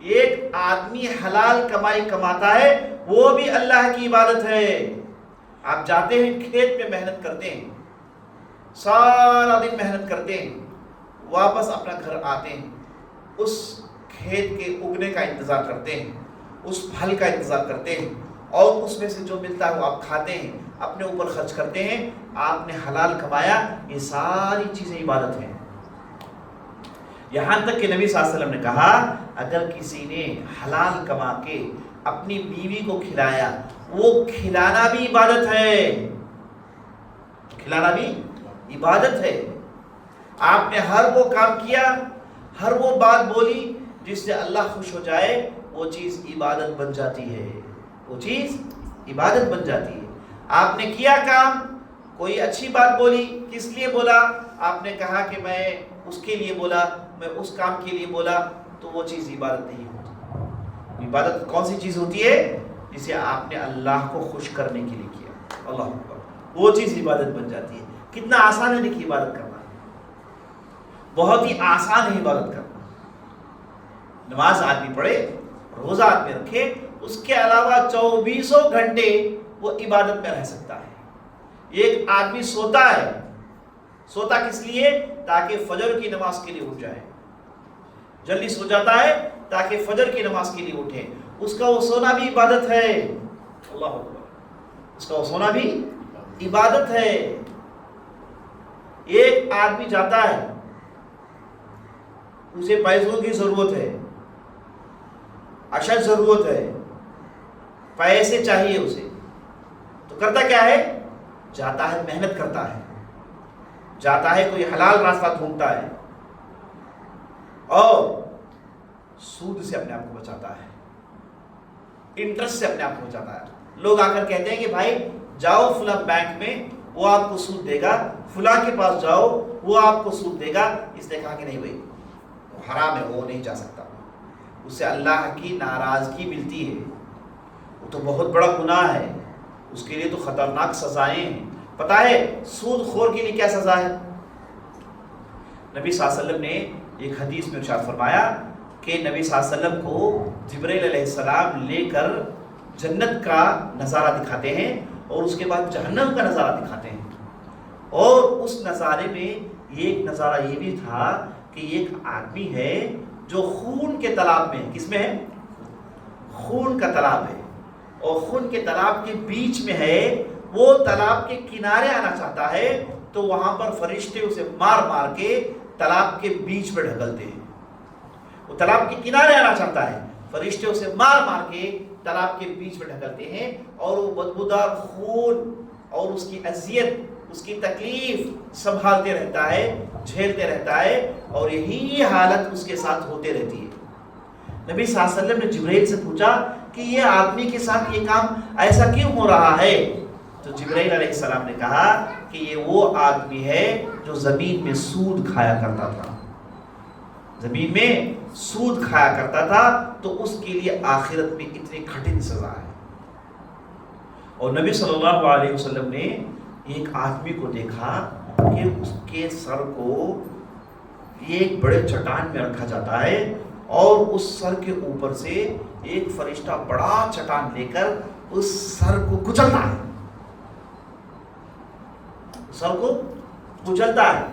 [SPEAKER 1] ایک آدمی حلال کمائی کماتا ہے وہ بھی اللہ کی عبادت ہے. آپ جاتے ہیں کھیت میں محنت کرتے ہیں، سارا دن محنت کرتے ہیں، واپس اپنا گھر آتے ہیں، اس کھیت کے اگنے کا انتظار کرتے ہیں، اس پھل کا انتظار کرتے ہیں، اور اس میں سے جو ملتا ہے وہ آپ کھاتے ہیں، اپنے اوپر خرچ کرتے ہیں. آپ نے حلال کمایا. یہ ساری چیزیں عبادت ہیں. یہاں تک کہ نبی صلی اللہ علیہ وسلم نے کہا اگر کسی نے حلال کما کے اپنی بیوی کو کھلایا، وہ کھلانا بھی عبادت ہے. کھلانا بھی عبادت ہے. آپ نے ہر وہ کام کیا، ہر وہ بات بولی جس سے اللہ خوش ہو جائے، وہ چیز عبادت بن جاتی ہے. وہ چیز عبادت بن جاتی ہے. آپ نے کیا کام، کوئی اچھی بات بولی، کس لیے بولا؟ آپ نے کہا کہ میں اس کے لیے بولا، میں اس کام کے لیے بولا، تو وہ چیز عبادت نہیں ہوتی. عبادت کون سی چیز ہوتی ہے؟ جسے آپ نے اللہ کو خوش کرنے کے لیے کیا. اللہ اکبر، وہ چیز عبادت بن جاتی ہے. کتنا آسان ہے دیکھیے عبادت کرنا، بہت ہی آسان ہے عبادت کرنا. نماز آدمی پڑھے، روزہ آدمی رکھے، اس کے علاوہ 24 گھنٹے وہ عبادت میں رہ سکتا ہے. ایک آدمی سوتا ہے، سوتا کس لیے؟ تاکہ فجر کی نماز کے لیے اٹھ جائے. جلدی سو جاتا ہے تاکہ فجر کی نماز کے لیے اٹھے. اس کا وہ سونا بھی عبادت ہے. اللہ اکبر، اس کا سونا بھی عبادت ہے. ایک آدمی جاتا ہے, اسے پیسوں کی ضرورت ہے, اشد ضرورت ہے, پیسے چاہیے اسے, تو کرتا کیا ہے؟ جاتا ہے, محنت کرتا ہے, جاتا ہے کوئی حلال راستہ ڈھونڈتا ہے اور سود سے اپنے آپ کو بچاتا ہے, انٹرسٹ سے اپنے آپ کو بچاتا ہے. لوگ آ کر کہتے ہیں کہ بھائی جاؤ فلاں بینک میں, وہ آپ کو سود دے گا, فلاں کے پاس جاؤ وہ آپ کو سود دے گا. اس نے کہا کہ نہیں بھائی وہ حرام ہے, وہ نہیں جا سکتا, اس سے اللہ کی ناراضگی ملتی ہے, وہ تو بہت بڑا گناہ ہے, اس کے لیے تو خطرناک سزائیں ہیں. پتہ ہے سود خور کے لیے کیا سزا ہے؟ نبی صلی اللہ علیہ وسلم نے ایک حدیث میں ارشاد فرمایا کہ نبی صلی اللہ علیہ وسلم کو جبرائیل علیہ السلام لے کر جنت کا نظارہ دکھاتے ہیں اور اس کے بعد جہنم کا نظارہ دکھاتے ہیں. اور اس نظارے میں ایک نظارہ یہ بھی تھا کہ ایک آدمی ہے جو خون کے تالاب میں, کس میں ہے؟ خون کا تالاب ہے, اور خون کے تالاب کے بیچ میں ہے. وہ تالاب کے کنارے آنا چاہتا ہے تو وہاں پر فرشتے اسے مار مار کے تالاب کے بیچ میں ڈھکلتے ہیں. وہ تالاب کے کنارے آنا چاہتا ہے, فرشتے اسے مار مار کے تالاب کے بیچ میں ڈھکلتے ہیں, اور وہ بدبودار خون اور اس کی اذیت, اس کی تکلیف سنبھالتے رہتا ہے, جھیلتے رہتا ہے, اور یہی حالت اس کے ساتھ ہوتے رہتی ہے. نبی صلی اللہ علیہ وسلم نے جبرائیل سے پوچھا کہ یہ آدمی کے ساتھ یہ کام ایسا کیوں ہو رہا ہے؟ تو جبرائیل علیہ السلام نے کہا کہ یہ وہ آدمی ہے جو زمین میں سود کھایا کرتا تھا, زمین میں سود کھایا کرتا تھا, تو اس کے لیے آخرت میں اتنی کٹھن سزا ہے. اور نبی صلی اللہ علیہ وسلم نے ایک آدمی کو دیکھا کہ اس کے سر کو ایک بڑے چٹان میں رکھا جاتا ہے, اور اس سر کے اوپر سے ایک فرشتہ بڑا چٹان لے کر اس سر کو کچلتا ہے, سر کو کچلتا ہے.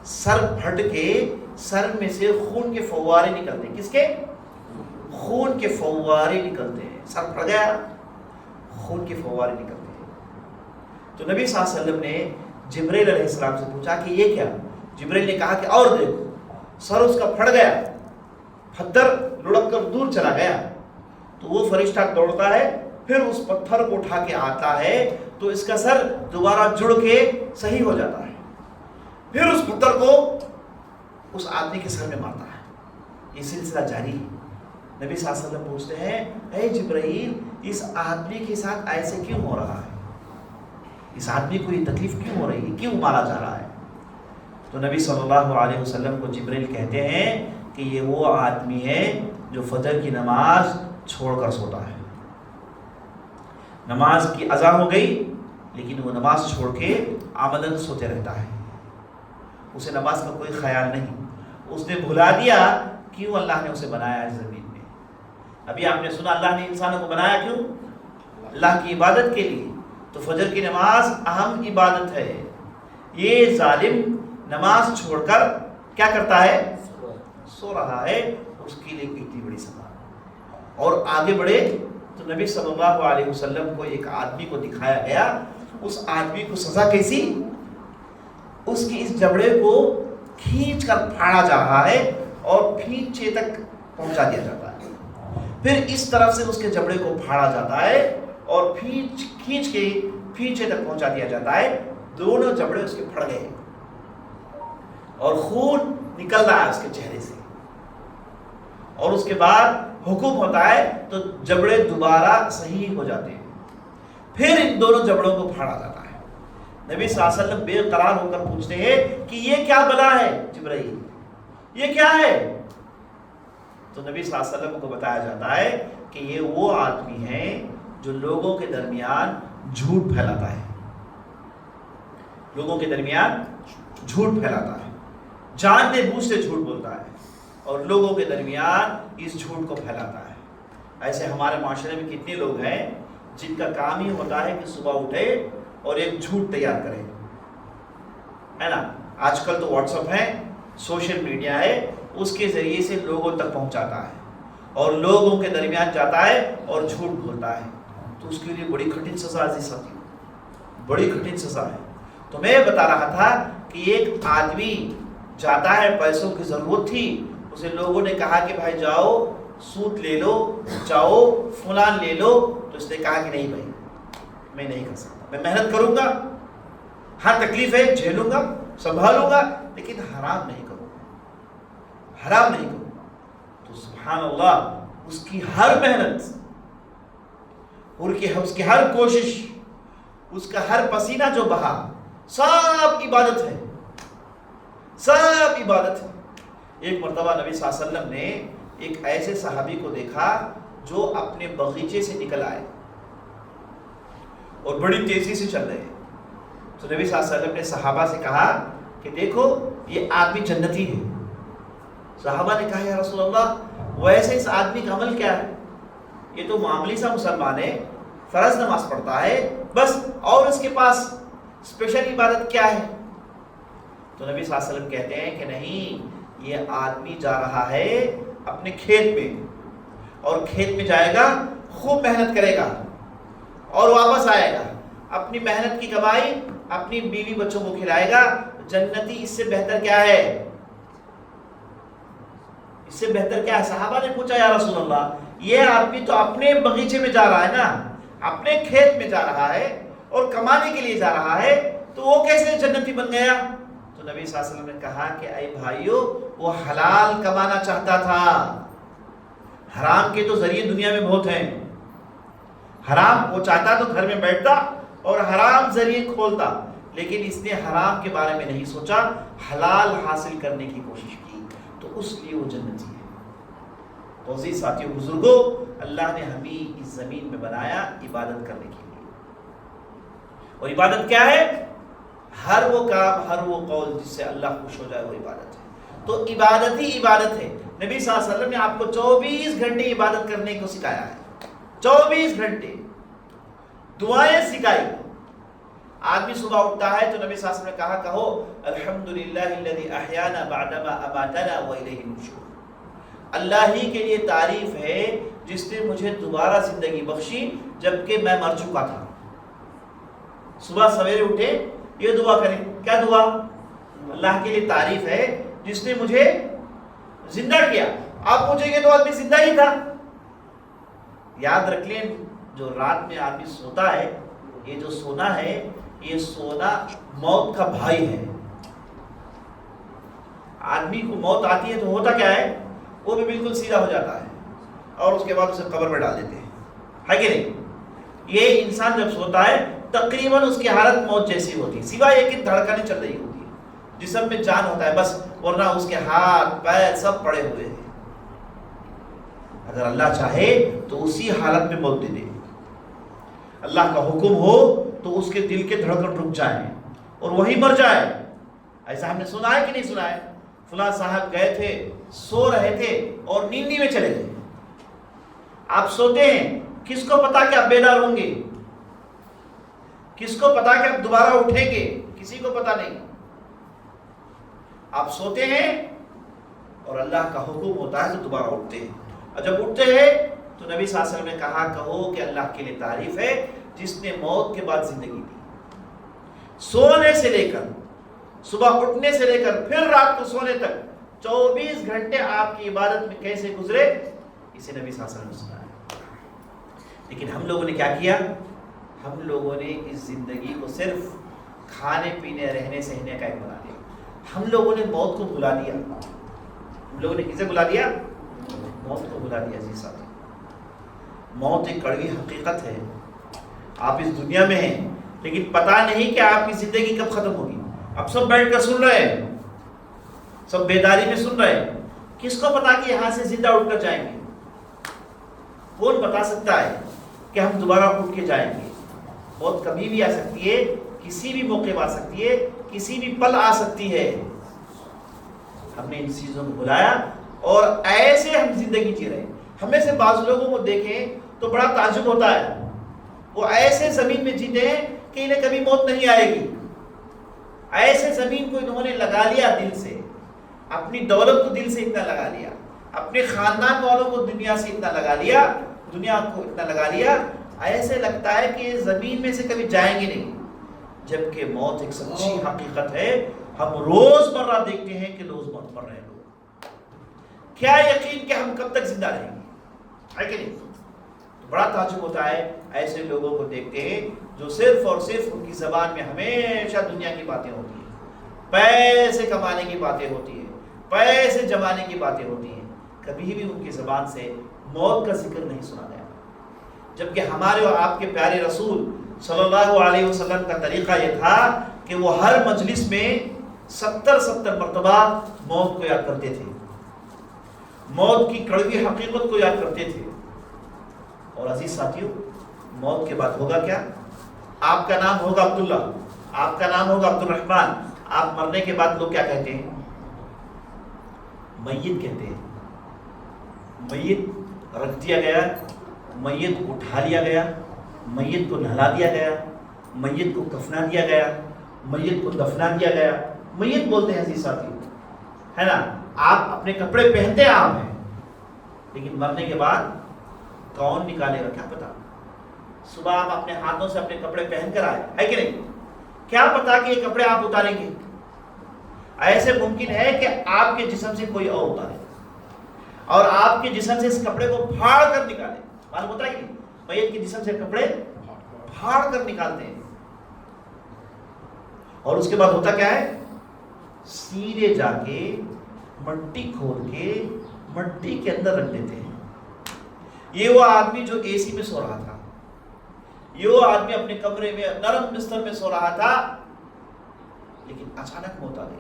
[SPEAKER 1] سر پھٹ کے سر میں سے خون کے فوارے نکلتے ہیں. کس کے؟ خون کے فوارے نکلتے ہیں. سر پھٹ گیا, خون کے فوارے نکلتے ہیں. تو نبی صلی اللہ علیہ وسلم نے جبرائیل علیہ السلام سے پوچھا کہ یہ کیا؟ جبرائیل نے کہا کہ اور دیکھو, سر اس کا پھٹ گیا, پتھر لڑک کر دور چلا گیا. تو وہ فرشتہ دوڑتا ہے, پھر اس پتھر کو اٹھا کے آتا ہے, تو اس کا سر دوبارہ جڑ کے صحیح ہو جاتا ہے. پھر اس پتھر کو اس آدمی کے سر میں مارتا ہے. یہ سلسلہ جاری ہے. نبی صلی اللہ علیہ وسلم پوچھتے ہیں اے جبرائیل, اس آدمی کے ساتھ ایسے کیوں ہو رہا ہے؟ اس آدمی کو یہ تکلیف کیوں ہو رہی ہے, کیوں مارا جا رہا ہے؟ تو نبی صلی اللہ علیہ وسلم کو جبرائیل کہتے ہیں کہ یہ وہ آدمی ہے جو فجر کی نماز چھوڑ کر سوتا ہے. نماز کی اذان ہو گئی لیکن وہ نماز چھوڑ کے عمدن سوتے رہتا ہے. اسے نماز کا کوئی خیال نہیں, اس نے بھلا دیا کیوں اللہ نے اسے بنایا ہے زمین میں. ابھی آپ نے سنا اللہ نے انسانوں کو بنایا کیوں؟ اللہ کی عبادت کے لیے. تو فجر کی نماز اہم عبادت ہے. یہ ظالم نماز چھوڑ کر کیا کرتا ہے؟ سو رہا ہے. اس کے لیے اتنی بڑی سزا. اور آگے بڑھے تو نبی صلی اللہ علیہ وسلم کو ایک آدمی کو دکھایا گیا. اس آدمی کو سزا کیسی؟ اس کی اس جبڑے کو کھینچ کر پھاڑا جا رہا ہے اور پیچھے تک پہنچا دیا جاتا ہے. پھر اس طرف سے اس کے جبڑے کو پھاڑا جاتا ہے اور کھینچ کے پیچھے تک پہنچا دیا جاتا ہے. دونوں جبڑے اس کے پھڑ گئے اور خون نکل رہا ہے اس کے چہرے سے. اور اس کے بعد حکم ہوتا ہے تو جبڑے دوبارہ صحیح ہو جاتے ہیں. پھر ان دونوں جبڑوں کو پھاڑا جاتا ہے. نبی صلی اللہ علیہ وسلم بے قرار ہو کر پوچھتے ہیں کہ یہ کیا بلا ہے جبرائیل, یہ کیا ہے؟ تو نبی صلی اللہ علیہ وسلم کو بتایا جاتا ہے کہ یہ وہ آدمی ہے جو لوگوں کے درمیان جھوٹ پھیلاتا ہے. لوگوں کے درمیان جھوٹ پھیلاتا ہے, جانتے بوجھ سے جھوٹ بولتا ہے اور لوگوں کے درمیان اس جھوٹ کو پھیلاتا ہے. ایسے ہمارے معاشرے میں کتنے لوگ ہیں جن کا کام ہی ہوتا ہے کہ صبح اٹھے اور ایک جھوٹ تیار کرے, ہے نا. آج کل تو واٹس ایپ ہے, سوشل میڈیا ہے, اس کے ذریعے سے لوگوں تک پہنچاتا ہے اور لوگوں کے درمیان جاتا ہے اور جھوٹ بولتا ہے. تو اس کے لیے بڑی کٹھن سزا عزیز ساتھی. بڑی کٹھن سزا ہے. تو میں بتا رہا تھا کہ ایک آدمی جاتا ہے, پیسوں کی ضرورت تھی, اسے لوگوں نے کہا کہ بھائی جاؤ سود لے لو, جاؤ فلان لے لو, تو اس نے کہا کہ نہیں بھائی میں نہیں کر سکتا, میں محنت کروں گا, ہاں تکلیف ہے جھیلوں گا, سنبھالوں گا, لیکن حرام نہیں کروں گا, حرام نہیں کروں گا. تو سبحان اللہ اس کی ہر محنت, اس کی ہر کوشش, اس کا ہر پسینہ جو بہا, سب عبادت ہے, سب عبادت ہے. ایک مرتبہ نبی صلی اللہ علیہ وسلم نے ایک ایسے صحابی کو دیکھا جو اپنے باغیچے سے نکل آئے اور بڑی تیزی سے چل رہے ہیں. تو نبی صلی اللہ علیہ وسلم نے صحابہ سے کہا کہ دیکھو یہ آدمی جنتی ہے. صحابہ نے کہا یا رسول اللہ ویسے اس آدمی کا عمل کیا ہے؟ یہ تو معمولی سا مسلمان ہے, فرض نماز پڑھتا ہے بس, اور اس کے پاس اسپیشل عبادت کیا ہے؟ تو نبی صلی اللہ علیہ وسلم کہتے ہیں کہ نہیں, یہ آدمی جا رہا ہے اپنے کھیت میں, اور کھیت میں جائے گا, خوب محنت کرے گا اور واپس آئے گا, اپنی محنت کی کمائی اپنی بیوی بچوں کو کھلائے گا. جنتی اس سے بہتر کیا ہے؟ اس سے بہتر کیا ہے؟ صحابہ نے پوچھا یا رسول اللہ یہ آدمی تو اپنے باغیچے میں جا رہا ہے نا, اپنے کھیت میں جا رہا ہے اور کمانے کے لیے جا رہا ہے, تو وہ کیسے جنتی بن گیا؟ تو نبی صلی اللہ علیہ وسلم نے کہا کہ اے بھائیو وہ حلال کمانا چاہتا تھا, حرام کے تو ذریعے دنیا میں بہت ہیں. حرام وہ چاہتا تو گھر میں بیٹھتا اور حرام ذریعے کھولتا, لیکن اس نے حرام کے بارے میں نہیں سوچا, حلال حاصل کرنے کی کوشش کی, تو اس لیے وہ جنتی ہے. تو عزیز ساتھیوں بزرگوں, اللہ نے ہمیں اس زمین میں بنایا عبادت کرنے کے لیے, اور عبادت کیا ہے؟ ہر وہ کام, ہر وہ قول جس سے اللہ خوش ہو جائے وہ عبادت ہے. تو عبادت ہی عبادت ہے. نبی صلی اللہ علیہ وسلم نے آپ کو 24 گھنٹے عبادت کرنے کو سکھایا ہے, 24 گھنٹے دعائیں سکھائی. آدمی صبح اٹھتا ہے تو نبی صلی اللہ علیہ وسلم نے کہا کہو الحمدللہ الذی احیانا بعدما اماتنا والیہ النشور. اللہ ہی کے لیے تعریف ہے جس نے مجھے دوبارہ زندگی بخشی جبکہ میں مر چکا تھا. صبح سویرے اٹھے یہ دعا کریں. کیا دعا؟ اللہ کے لیے تعریف ہے جس نے مجھے زندہ کیا. آپ پوچھیں گے تو آدمی زندہ ہی تھا. یاد رکھ لیں, جو رات میں آدمی سوتا ہے, یہ جو سونا ہے, یہ سونا موت کا بھائی ہے. آدمی کو موت آتی ہے تو ہوتا کیا ہے؟ وہ بھی بالکل سیدھا ہو جاتا ہے اور اس کے بعد اسے قبر میں ڈال دیتے ہیں, ہے کہ نہیں؟ یہ انسان جب سوتا ہے تقریباً اس کی حالت موت جیسی ہوتی ہے, سوائے ایک دھڑکنیں چل رہی ہوتی ہے, جسم میں جان ہوتا ہے بس, ورنہ اس کے ہاتھ پیر سب پڑے ہوئے ہیں. اگر اللہ چاہے تو اسی حالت میں موت دے دے. اللہ کا حکم ہو تو اس کے دل کے دھڑکن رک جائیں اور وہی مر جائے. ایسا ہم نے سنا ہے کہ نہیں سنا ہے؟ فلاں صاحب گئے تھے, سو رہے تھے اور نیندی میں چلے گئے. آپ سوتے ہیں, کس کو پتا کہ آپ بیدار ہوں گے؟ کس کو پتا کہ آپ دوبارہ اٹھیں گے؟ کسی کو پتا نہیں. آپ سوتے ہیں اور اللہ کا حکم ہوتا ہے تو دوبارہ اٹھتے ہیں, اور جب اٹھتے ہیں تو نبی صلی اللہ علیہ وسلم نے کہا کہو کہ اللہ کے لیے تعریف ہے جس نے موت کے بعد زندگی دی. سونے سے لے کر صبح اٹھنے سے لے کر پھر رات کو سونے تک 24 گھنٹے آپ کی عبادت میں کیسے گزرے, اسے نبی صلی اللہ علیہ وسلم نے سنایا. لیکن ہم لوگوں نے کیا کیا؟ ہم لوگوں نے اس زندگی کو صرف کھانے پینے رہنے سہنے کا ایک بنا دیا. ہم لوگوں نے موت کو بھلا دیا. ہم لوگوں نے کسے بھلا دیا؟ موت کو بھلا دیا. جی ساتھی, موت ایک کڑوی حقیقت ہے. آپ اس دنیا میں ہیں لیکن پتہ نہیں کہ آپ کی زندگی کب ختم ہوگی. اب سب بیٹھ کر سن رہے ہیں, سب بیداری میں سن رہے ہیں, کس کو پتا کہ یہاں سے زندہ اٹھ کر جائیں گے؟ کون بتا سکتا ہے کہ ہم دوبارہ اٹھ کے جائیں گے؟ موت کبھی بھی آ سکتی ہے, کسی بھی موقع میں آ سکتی ہے, کسی بھی پل آ سکتی ہے. ہم نے ان چیزوں کو بلایا اور ایسے ہم زندگی جی رہے ہیں. ہمیں سے بعض لوگوں کو دیکھیں تو بڑا تعجب ہوتا ہے, وہ ایسے زمین میں جیتے ہیں کہ انہیں کبھی موت نہیں آئے گی. ایسے زمین کو انہوں نے لگا لیا دل سے, اپنی دولت کو دل سے اتنا لگا لیا, اپنے خاندان والوں کو دنیا سے اتنا لگا لیا, دنیا کو اتنا لگا لیا, ایسے لگتا ہے کہ زمین میں سے کبھی جائیں گے نہیں. جبکہ موت ایک سچی حقیقت ہے. ہم روزمرہ دیکھتے ہیں کہ لوگ موت مر رہے ہیں. لوگ کیا یقین کہ ہم کب تک زندہ رہیں گے، ہے کہ نہیں؟ تو بڑا تعجب ہوتا ہے ایسے لوگوں کو دیکھتے ہیں جو صرف اور صرف ان کی زبان میں ہمیشہ دنیا کی باتیں ہوتی ہیں، پیسے کمانے کی باتیں ہوتی ہیں، پیسے جمانے کی باتیں ہوتی ہیں. کبھی بھی ان کی زبان سے موت کا ذکر نہیں سنا گیا. جبکہ ہمارے اور آپ کے پیارے رسول صلی اللہ علیہ وسلم کا طریقہ یہ تھا کہ وہ ہر مجلس میں 70 مرتبہ موت کو یاد کرتے تھے، موت کی کڑوی حقیقت کو یاد کرتے تھے. اور عزیز ساتھیوں، موت کے بعد ہوگا کیا؟ آپ کا نام ہوگا عبداللہ، آپ کا نام ہوگا عبد الرحمن. آپ مرنے کے بعد لوگ کیا کہتے ہیں؟ میت کہتے ہیں. میت رکھ دیا گیا، میت اٹھا لیا گیا، میت کو نہلا دیا گیا، میت کو کفنا دیا گیا، میت کو دفنا دیا گیا. میت بولتے ہیں عزیز ساتھی، ہے نا؟ آپ اپنے کپڑے پہنتے عام ہیں، لیکن مرنے کے بعد کون نکالے گا کیا پتا. صبح آپ اپنے ہاتھوں سے اپنے کپڑے پہن کر آئے، ہے کہ نہیں؟ کیا پتا کہ یہ کپڑے آپ اتاریں گے. ایسے ممکن ہے کہ آپ کے جسم سے کوئی اور اتارے اور آپ کے جسم سے اس کپڑے کو پھاڑ کر نکالے. معلوم ہوتا ہے کہ میت کے جسم سے کپڑے پھاڑ کر نکالتے ہیں. اور اس کے بعد ہوتا کیا ہے؟ سیدھے جا کے مٹی کھود کے مٹی کے اندر رکھ دیتے ہیں. یہ وہ آدمی جو اے سی میں سو رہا تھا، یہ وہ آدمی اپنے کمرے میں نرم بستر میں سو رہا تھا، لیکن اچانک موت آ گئی.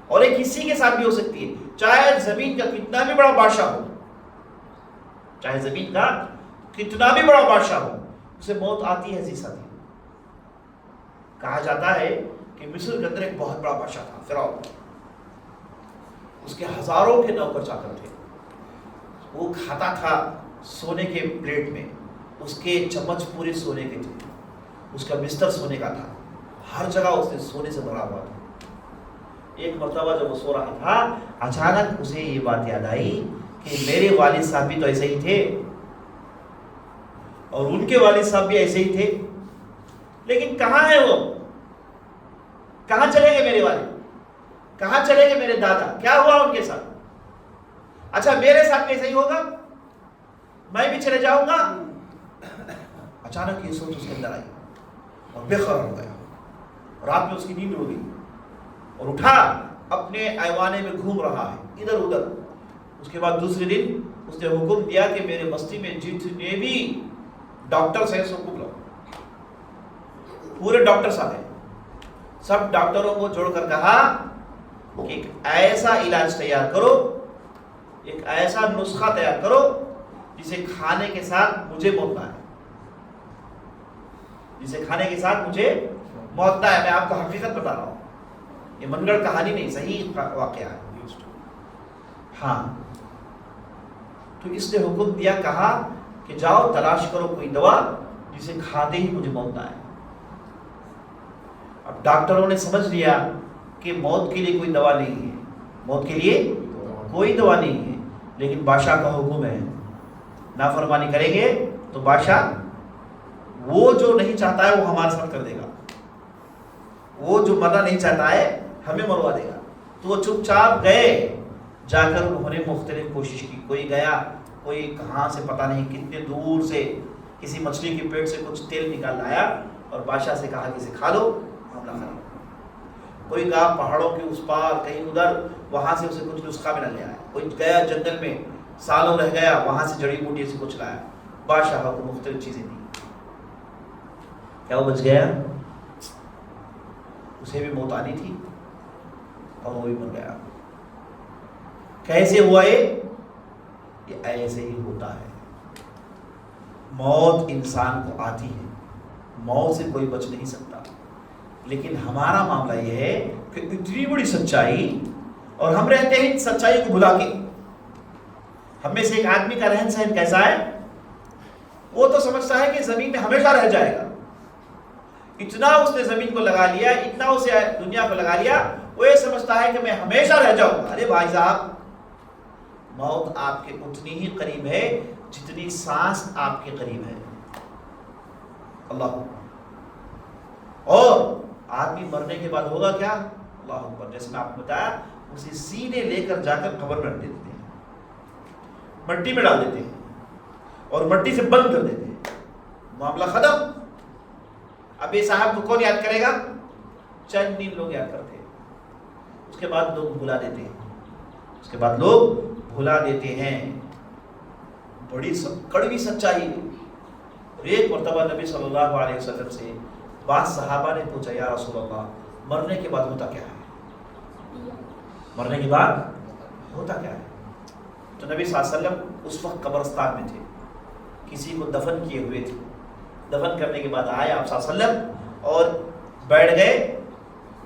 [SPEAKER 1] اور ایک کسی کے ساتھ بھی ہو سکتی ہے، چاہے زمین کا کتنا بھی بڑا بادشاہ ہو، چاہے زمین کا کتنا بھی بڑا بادشاہ ہو، اسے موت آتی ہے. عزیز ساتھی، کہا جاتا ہے کہ مصر کے اندر ایک بہت بڑا بادشاہ تھا فرعون. اس کے ہزاروں کے نوکر چاکر تھے. وہ کھاتا تھا سونے کے پلیٹ میں، اس کے چمچ پورے سونے کے تھے، اس کا بستر سونے کا تھا، ہر جگہ اس نے سونے سے بھرا ہوا تھا. ایک مرتبہ جب وہ سو رہا تھا، اچانک اسے یہ بات یاد آئی کہ میرے والد صاحب بھی تو ایسے ہی تھے اور ان کے والد صاحب بھی ایسے ہی تھے، لیکن کہاں ہیں وہ؟ کہاں چلے گئے میرے والد؟ کہاں چلے گئے میرے دادا؟ کیا ہوا ان کے ساتھ؟ اچھا میرے ساتھ بھی ایسا ہی ہوگا، میں بھی چلے جاؤں گا. اچانک یہ سوچ اس کے اندر آئی اور بے قرار ہو گیا. رات میں اس کی نیند ہو گئی اور اٹھا، اپنے ایوانے میں گھوم رہا ہے ادھر ادھر. اس کے بعد دوسرے دن اس نے حکم دیا کہ میرے بستی میں جتنے بھی ڈاکٹرز ہیں سب کو بلاؤ. پورے ڈاکٹرز آ گئے. سب ڈاکٹروں کو جوڑ کر کہا کہ ایک ایسا علاج تیار کرو، ایک ایسا نسخہ تیار کرو جسے کھانے کے ساتھ مجھے موت نہ آئے، جسے کھانے کے ساتھ مجھے موت نہ آئے. میں آپ کو حقیقت بتا رہا ہوں، یہ من گڑھ کہانی نہیں، صحیح واقعہ ہے. ہاں، تو اس نے حکم دیا، کہا کہ جاؤ تلاش کرو کوئی دوا جسے کھاتے ہی مجھے موت نہ آئے. اب ڈاکٹروں نے سمجھ لیا کہ موت کے لیے کوئی دوا نہیں ہے، موت کے لیے کوئی دوا نہیں ہے، لیکن بادشاہ کا حکم ہے، نافرمانی کریں گے تو بادشاہ وہ جو نہیں چاہتا ہے وہ ہمارے ساتھ کر دے گا، وہ جو مرنا نہیں چاہتا ہے ہمیں مروا دے گا. تو وہ چپ چاپ گئے. جا کر انہوں نے مختلف کوشش کی. کوئی گیا، کوئی کہاں سے پتہ نہیں کتنے دور سے کسی مچھلی کے پیٹ سے کچھ تیل نکال لایا اور بادشاہ سے کہا کہ اسے کھا لو، معاملہ خراب. کوئی گیا پہاڑوں کے اس پار کہیں ادھر، وہاں سے اسے کچھ نسخہ میں نہ لے آیا. کوئی گیا جنگل میں سالوں رہ گیا، وہاں سے جڑی بوٹی سے کچھ لایا. بادشاہ کو مختلف چیزیں دی. کیا وہ بچ گیا؟ اسے بھی موت آنی تھی اور وہ بھی مر گیا. کیسے ہوا یہ ایسے ہی ہوتا ہے. موت انسان کو آتی ہے، موت سے کوئی بچ نہیں سکتا. لیکن ہمارا معاملہ یہ ہے کہ اتنی بڑی سچائی اور ہم رہتے ہیں سچائی کو بھلا کے. ہم میں سے ایک آدمی کا رہن سہن کیسا ہے؟ وہ تو سمجھتا ہے کہ زمین میں ہمیشہ رہ جائے گا. اتنا اس نے زمین کو لگا لیا، اتنا اسے دنیا کو لگا لیا، وہ یہ سمجھتا ہے کہ میں ہمیشہ رہ جاؤں گا. ارے بھائی صاحب، موت آپ کے اتنی ہی قریب ہے جتنی سانس آپ کے قریب ہے. اللہ. اور آدمی مرنے کے بعد ہوگا کیا؟ اللہ اکبر، جیسے میں آپ کو بتایا، اسے سیدھے لے کر جا کر قبر میں رکھ دیتے ہیں، مٹی میں ڈال دیتے ہیں اور مٹی سے بند کر دیتے ہیں، معاملہ ختم۔ اب یہ صاحب کو کون یاد کرے گا؟ چند دن لوگ یاد کرتے ہیں، اس کے بعد لوگ بھلا دیتے ہیں، اس کے بعد لوگ بھلا دیتے ہیں۔ بڑی کڑوی سچائی ہے۔ اور ایک مرتبہ نبی صلی اللہ علیہ وسلم سے بعض صحابہ نے پوچھا، یا رسول اللہ، مرنے کے بعد ہوتا کیا ہے؟ مرنے کے بعد ہوتا کیا ہے؟ تو نبی صلی اللہ علیہ وسلم اس وقت قبرستان میں تھے، کسی کو دفن کیے ہوئے تھے، دفن کرنے کے بعد آئے آپ صلی اللہ علیہ وسلم اور بیٹھ گئے۔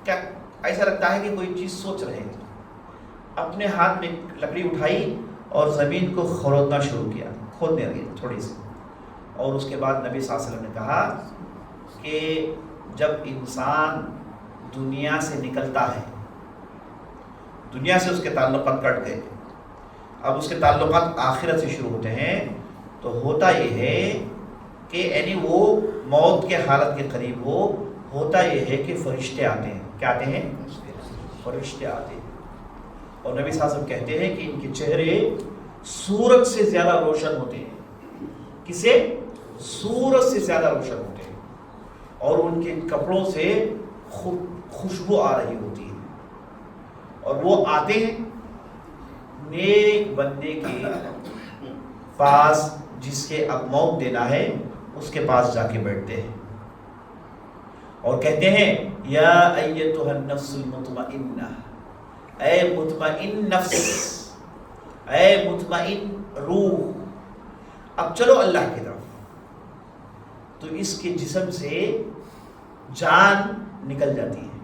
[SPEAKER 1] کیا ایسا لگتا ہے کہ کوئی چیز سوچ رہے ہیں، اپنے ہاتھ میں لکڑی اٹھائی اور زمین کو کھودنا شروع کیا، کھودنے لگے تھوڑی سی، اور اس کے بعد نبی صلی اللہ علیہ وسلم نے کہا کہ جب انسان دنیا سے نکلتا ہے، دنیا سے اس کے تعلقات کٹ گئے، اب اس کے تعلقات آخرت سے شروع ہوتے ہیں، تو ہوتا یہ ہے کہ یعنی وہ موت کے حالت کے قریب ہوتا یہ ہے کہ فرشتے آتے ہیں۔ کیا آتے ہیں؟ فرشتے آتے ہیں، اور نبی صلی اللہ علیہ وسلم کہتے ہیں کہ ان کے چہرے سورج سے زیادہ روشن ہوتے ہیں۔ کسے؟ سورج سے زیادہ روشن ہوتے ہیں، اور ان کے کپڑوں سے خوشبو آ رہی ہوتی ہے، اور وہ آتے ہیں نیک بندے کے پاس، جس کے اب موت دینا ہے اس کے پاس جا کے بیٹھتے ہیں اور کہتے ہیں، یا ایتھا النفس المطمئنہ، اے مطمئن نفس، اے مطمئن روح، اب چلو اللہ کی طرف۔ تو اس کے جسم سے جان نکل جاتی ہے،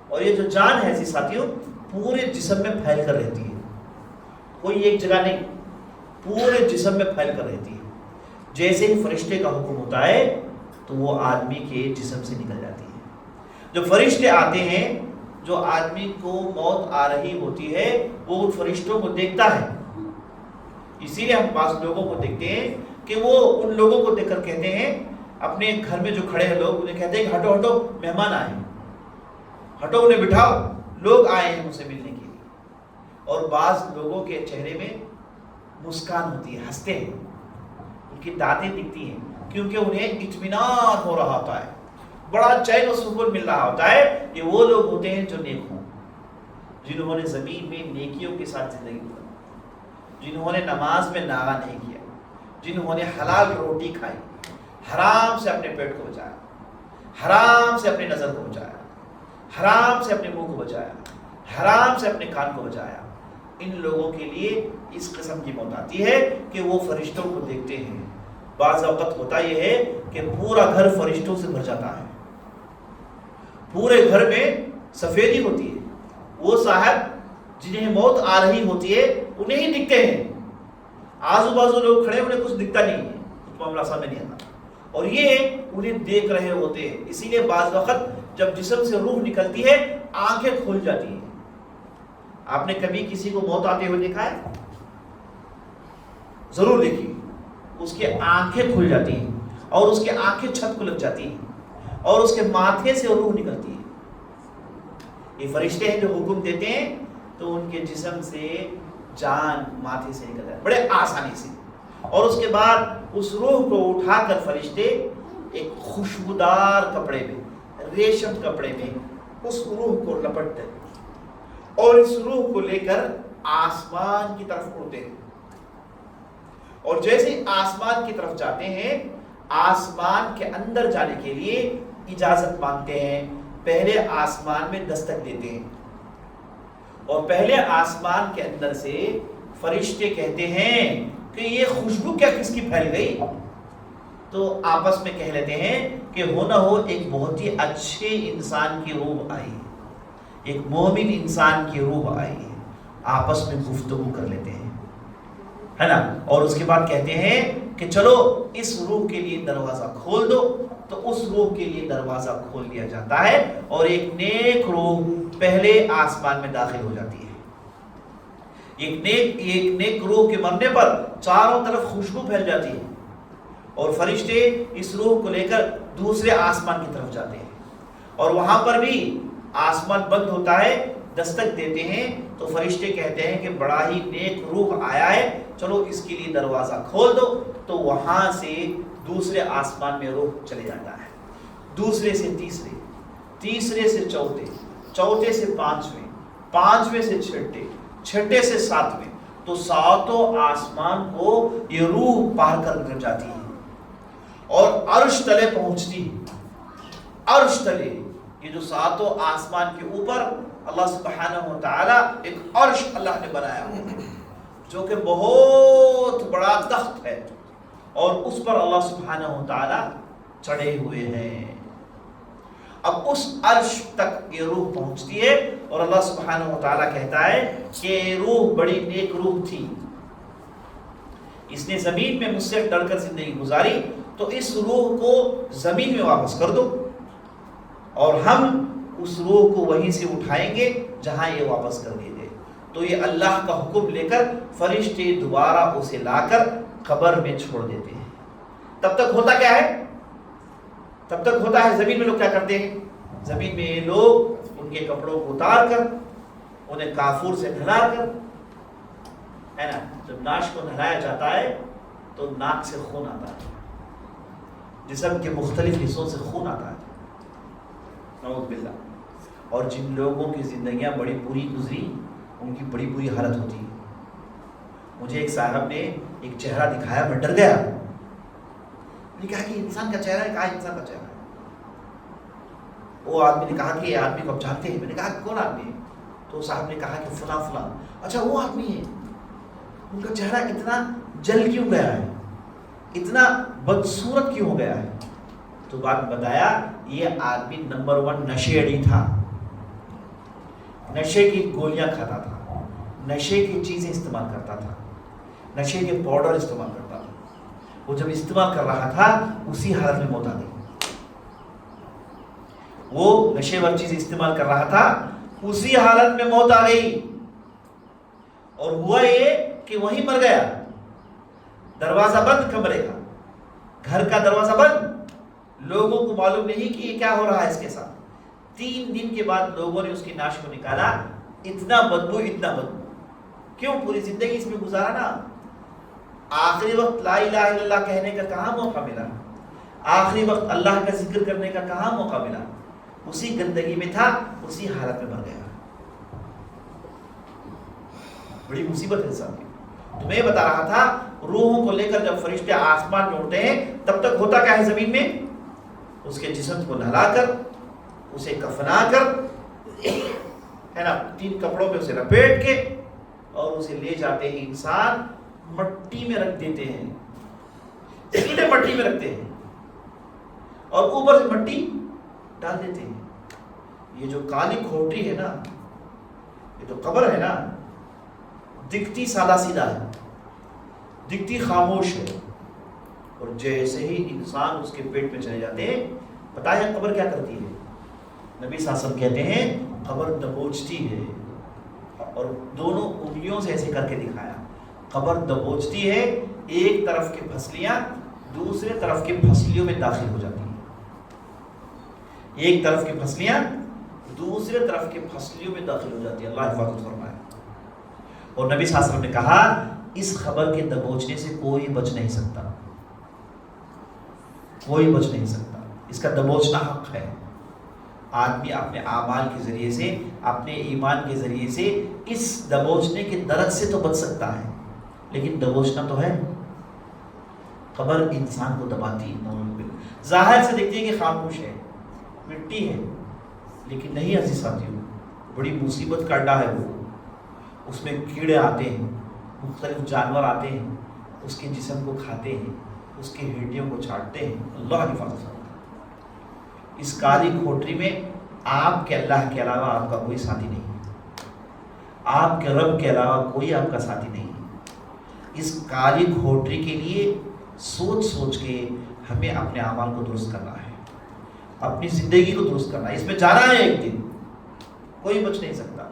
[SPEAKER 1] اور یہ جو جان ہے ساتھیوں پورے جسم میں پھیل کر رہتی ہے، کوئی ایک جگہ نہیں، پورے جسم میں پھیل کر رہتی ہے۔ جیسے ہی فرشتے کا حکم ہوتا ہے تو وہ آدمی کے جسم سے نکل جاتی ہے۔ جو فرشتے آتے ہیں، جو آدمی کو موت آ رہی ہوتی ہے، وہ ان فرشتوں کو دیکھتا ہے۔ اسی لیے ہم بعض لوگوں کو دیکھتے ہیں کہ وہ ان لوگوں کو دیکھ کر کہتے ہیں، اپنے گھر میں جو کھڑے ہیں لوگ انہیں کہتے ہیں کہ ہٹو ہٹو، مہمان آئے ہیں، ہٹو انہیں بٹھاؤ، لوگ آئے ہیں ان سے ملنے کے لیے۔ اور بعض لوگوں کے چہرے میں مسکان ہوتی ہے، ہنستے ہیں، ان کی دانتیں دکھتی ہیں، کیونکہ انہیں اطمینان ہو رہا ہوتا ہے، بڑا چین و سکون مل رہا ہوتا ہے۔ یہ وہ لوگ ہوتے ہیں جو نیک ہوں، جنہوں نے زمین میں نیکیوں کے ساتھ زندگی گزاری، جنہوں نے نماز میں ناغہ نہیں کیا، جنہوں نے حلال روٹی کھائی، حرام سے اپنے پیٹ کو بچایا، حرام سے اپنی نظر کو بچایا، حرام سے اپنے منہ کو بچایا، حرام سے اپنے کان کو بچایا۔ ان لوگوں کے لیے اس قسم کی موت آتی ہے کہ وہ فرشتوں کو دیکھتے ہیں۔ بعض اوقات ہوتا یہ ہے کہ پورا گھر فرشتوں سے بھر جاتا ہے، پورے گھر میں سفیدی ہوتی ہے، وہ صاحب جنہیں موت آ رہی ہوتی ہے انہیں ہی دکھتے ہیں، آزو بازو لوگ کھڑے انہیں کچھ دکھتا نہیں ہے، کچھ معاملہ سامنے نہیں آتا، اور یہ انہیں دیکھ رہے ہوتے ہیں۔ اسی لیے بعض وقت جب جسم سے روح نکلتی ہے آنکھیں کھل جاتی ہیں۔ آپ نے کبھی کسی کو موت آتے ہوئے دیکھا ہے؟ ضرور دیکھیے، اس کی آنکھیں کھل جاتی ہیں اور اس کی آنکھیں چھت کو لگ جاتی ہیں اور اس کے ماتھے سے روح نکلتی ہے۔ یہ فرشتے ہیں جو حکم دیتے ہیں تو ان کے جسم سے جان ماتھے سے نکل جاتی ہے بڑے آسانی سے، اور اس کے بعد اس روح کو اٹھا کر فرشتے ایک خوشبودار کپڑے میں، ریشم کپڑے میں اس روح کو لپٹتے ہیں اور اس روح کو لے کر آسمان کی طرف اڑتے ہیں، اور جیسے آسمان کی طرف جاتے ہیں، آسمان کے اندر جانے کے لیے اجازت مانگتے ہیں، پہلے آسمان میں دستک دیتے ہیں، اور پہلے آسمان کے اندر سے فرشتے کہتے ہیں کہ یہ خوشبو کیا کس کی پھیل گئی؟ تو آپس میں کہہ لیتے ہیں کہ ہو نہ ہو ایک بہت ہی اچھے انسان کی روح آئی، ایک مومن انسان کی روح آئی ہے، آپس میں گفتگو کر لیتے ہیں، ہے نا، اور اس کے بعد کہتے ہیں کہ چلو اس روح کے لیے دروازہ کھول دو، تو اس روح کے لیے دروازہ کھول دیا جاتا ہے اور ایک نیک روح پہلے آسمان میں داخل ہو جاتی ہے۔ ایک نیک روح کے مرنے پر چاروں طرف خوشبو پھیل جاتی ہے اور فرشتے اس روح کو لے کر دوسرے آسمان کی طرف جاتے ہیں، اور وہاں پر بھی آسمان بند ہوتا ہے، دستک دیتے ہیں تو فرشتے کہتے ہیں کہ بڑا ہی نیک روح آیا ہے، چلو اس کے لیے دروازہ کھول دو، تو وہاں سے دوسرے آسمان میں روح چلے جاتا ہے، دوسرے سے تیسرے، تیسرے سے چوتھے، چوتھے سے پانچویں، پانچویں سے چھٹے، چھٹے سے ساتویں، تو ساتوں آسمان کو یہ روح پار کر جاتی ہے اور عرش تلے پہنچتی ہے۔ عرش تلے، یہ جو ساتوں آسمان کے اوپر اللہ سبحانہ و تعالی ایک عرش اللہ نے بنایا جو کہ بہت بڑا تخت ہے، اور اس پر اللہ سبحانہ و تعالی چڑھے ہوئے ہیں۔ اب اس عرش تک یہ روح پہنچتی ہے اور اللہ سبحانہ و تعالی کہتا ہے کہ روح بڑی نیک روح تھی، اس نے زمین میں مجھ سے ڈر کر زندگی گزاری، تو اس روح کو زمین میں واپس کر دو، اور ہم اس روح کو وہیں سے اٹھائیں گے جہاں یہ واپس کر دیے گئے۔ تو یہ اللہ کا حکم لے کر فرشتے دوبارہ اسے لا کر قبر میں چھوڑ دیتے ہیں۔ تب تک ہوتا کیا ہے؟ تب تک ہوتا ہے زمین میں لوگ کیا کرتے ہیں؟ زمین میں یہ لوگ ان کے کپڑوں کو اتار کر، انہیں کافور سے نہلا کر، ہے نا، جب ناش کو نہلایا جاتا ہے تو ناک سے خون آتا ہے، جسم کے مختلف حصوں سے خون آتا ہے، نعوذ باللہ۔ اور جن لوگوں کی زندگیاں بڑی بری گزری ان کی بڑی بری حالت ہوتی ہے۔ مجھے ایک صاحب نے ایک چہرہ دکھایا، میں ڈر گیا، میں نے کہا کہ انسان کا چہرہ ہے، کہا انسان کا چہرہ ہے۔ وہ آدمی نے کہا کہ یہ آدمی کو آپ جانتے ہیں؟ میں نے کہا کہ کون آدمی ہے؟ تو صاحب نے کہا کہ فلاں فلاں۔ اچھا وہ آدمی ہے، ان کا چہرہ اتنا جل کیوں گیا ہے، اتنا بدصورت کیوں ہو گیا ہے؟ تو بات بتایا، یہ آدمی نمبر 1 نشے اڈی تھا، نشے کی گولیاں کھاتا تھا، نشے کی چیزیں استعمال کرتا تھا، نشے کے پاؤڈر استعمال کرتا تھا۔ وہ جب استعمال کر رہا تھا اسی حالت میں موت آ گئی۔ وہ نشے والی چیز استعمال کر رہا تھا، اسی حالت میں موت آ گئی، اور ہوا یہ کہ وہیں مر گیا۔ دروازہ بند کمرے کا، گھر کا دروازہ بند، لوگوں کو معلوم نہیں کہ یہ کیا ہو رہا ہے اس کے ساتھ۔ 3 دن کے بعد لوگوں نے اس کی ناش کو نکالا، اتنا بدبو، اتنا بدبو، کیوں؟ پوری زندگی اس میں گزارا نا۔ آخری وقت لا الہ الا اللہ کہنے کا کہاں موقع ملا؟ آخری وقت اللہ کا ذکر کرنے کا کہاں موقع ملا؟ اسی گندگی میں تھا، اسی حالت میں مر گیا۔ بڑی مصیبت ہے انسان کی۔ تو میں بتا رہا تھا، روحوں کو لے کر جب فرشتے آسمان میں اٹھتے ہیں تب تک ہوتا کیا ہے زمین میں؟ اس کے جسم کو نہلا کر، اسے کفنا کر، ہے نا، 3 کپڑوں میں اسے لپیٹ کے، اور اسے لے جاتے ہیں انسان، مٹی میں رکھ دیتے ہیں، سیدھے مٹی میں رکھتے ہیں، اور اوپر سے مٹی ڈال دیتے ہیں۔ یہ جو کالی کھوٹی ہے نا، یہ جو قبر ہے نا، دکھتی سادہ سیدھا ہے، دکھتی خاموش ہے، اور جیسے ہی انسان اس کے پیٹ میں چلے جاتے ہیں، بتایا قبر کیا کرتی ہے؟ نبی صلی اللہ علیہ وسلم کہتے ہیں قبر دبوچتی ہے، اور دونوں انگلیوں سے ایسے کر کے دکھایا، قبر دبوچتی ہے، ایک طرف کی پھسلیاں دوسرے طرف کی پھسلیوں میں داخل ہو جاتی ہیں، ایک طرف کی پھسلیاں دوسرے طرف کی پھسلیوں میں داخل ہو جاتی ہے۔ اللہ حفاظت فرمائے۔ اور نبی صلی اللہ علیہ وسلم نے کہا اس خبر کے دبوچنے سے کوئی بچ نہیں سکتا، کوئی بچ نہیں سکتا، اس کا دبوچنا حق ہے۔ آدمی اپنے اعمال کے ذریعے سے، اپنے ایمان کے ذریعے سے اس دبوچنے کے درد سے تو بچ سکتا ہے، لیکن دبوچنا تو ہے۔ قبر انسان کو دباتی ہے، ظاہر سے دیکھتی ہے کہ خاموش ہے، مٹی ہے، لیکن نہیں عزیز ساتھیوں، بڑی مصیبت کا اڈا ہے وہ۔ اس میں کیڑے آتے ہیں، مختلف جانور آتے ہیں، اس کے جسم کو کھاتے ہیں، اس کی ہڈیوں کو چھاٹتے ہیں۔ اللہ حفاظت کرتا ہے۔ اس کالی کھوٹری میں آپ کے اللہ کے علاوہ آپ کا کوئی ساتھی نہیں ہے، آپ کے رب کے علاوہ کوئی آپ کا ساتھی نہیں ہے۔ اس کالی کھوٹری کے لیے سوچ سوچ کے ہمیں اپنے اعمال کو درست کرنا ہے، اپنی زندگی کو درست کرنا ہے، اس میں جانا ہے ایک دن، کوئی بچ نہیں سکتا۔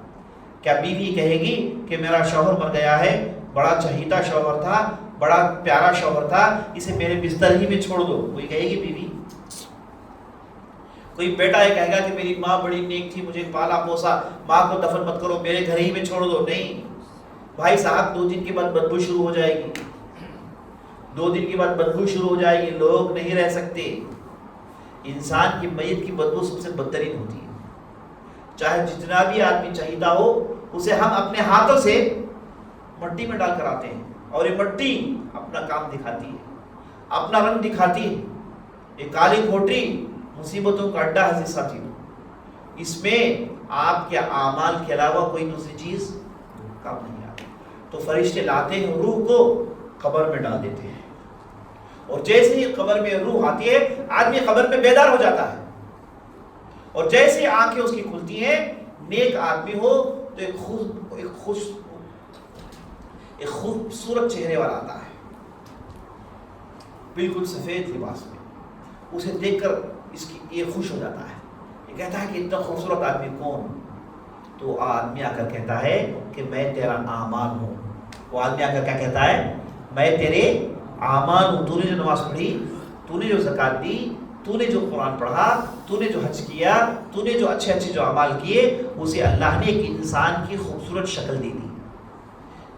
[SPEAKER 1] کیا بیوی کہے گی کہ میرا شوہر مر گیا ہے، بڑا چہیتا شوہر تھا، بڑا پیارا شوہر تھا، اسے میرے بستر ہی میں چھوڑ دو؟ کوئی کہے گی بیوی؟ کوئی بیٹا یہ کہے گا کہ میری ماں بڑی نیک تھی، مجھے پالا پوسا، ماں کو دفن مت کرو، میرے گھر ہی میں چھوڑ دو. نہیں بھائی صاحب، 2 دن کے بعد بدبو شروع ہو جائے گی. 2 دن کے بعد بدبو شروع ہو جائے گی، لوگ نہیں رہ سکتے. انسان کی میت کی بدبو سب سے بدترین ہوتی ہے. چاہے جتنا بھی آدمی چاہیتا ہو، اسے ہم اپنے ہاتھوں سے مٹی میں ڈال کر آتے ہیں، اور یہ مٹی اپنا کام دکھاتی ہے، اپنا رنگ دکھاتی ہے. یہ کالی کھوٹی مصیبتوں کا اڈا ہے ساتھی. اس میں آپ کے اعمال کے علاوہ کوئی دوسری چیز کام نہیں آتی. تو فرشتے لاتے ہیں روح کو، قبر میں ڈال دیتے ہیں، اور جیسے ہی قبر میں روح آتی ہے، آدمی قبر میں بیدار ہو جاتا ہے، اور جیسے ہی آنکھیں اس کی کھلتی ہیں، نیک آدمی ہو تو ایک خوبصورت چہرے والا آتا ہے، بالکل سفید لباس میں. اسے دیکھ کر یہ خوش ہو جاتا ہے، یہ کہتا ہے کہ اتنا خوبصورت آدمی کون؟ تو آدمی آ کر کہتا ہے کہ میں تیرا اعمال ہوں. وہ آدمی آ کر کیا کہتا ہے؟ میں تیرے اعمال ہوں. تو نے جو نماز پڑھی، تو نے جو زکوٰۃ دی، تو نے جو قرآن پڑھا، تو نے جو حج کیا، تو نے جو اچھے اچھے جو اعمال کیے، اسے اللہ نے ایک انسان کی خوبصورت شکل دی.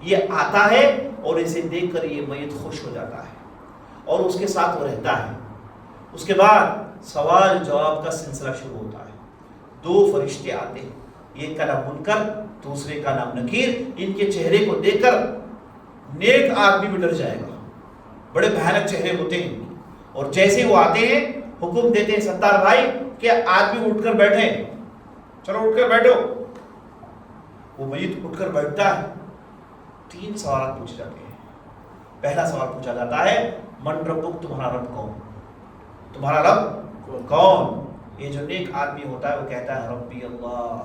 [SPEAKER 1] یہ آتا ہے اور اسے دیکھ کر یہ میت خوش ہو جاتا ہے، اور اس کے ساتھ وہ رہتا ہے. اس کے بعد سوال جواب کا سلسلہ شروع ہوتا ہے. 2 فرشتے آتے ہیں، ایک کا نام منکر، دوسرے کا نام نکیر. ان کے چہرے کو دیکھ کر نیک آدمی بھی ڈر جائے گا، بڑے بھیانک چہرے ہوتے ہیں. اور جیسے وہ آتے ہیں، حکم دیتے ہیں ستار بھائی کہ آدمی اٹھ کر بیٹھے، چلو اٹھ کر بیٹھو. وہ میت اٹھ کر بیٹھتا ہے. 3 سوالات پوچھے جاتے ہیں. پہلا سوال پوچھا جاتا ہے، من ربک، تمہارا رب کون؟ تمہارا رب کون؟ یہ جو نیک آدمی ہوتا ہے وہ کہتا ہے ربی اللہ.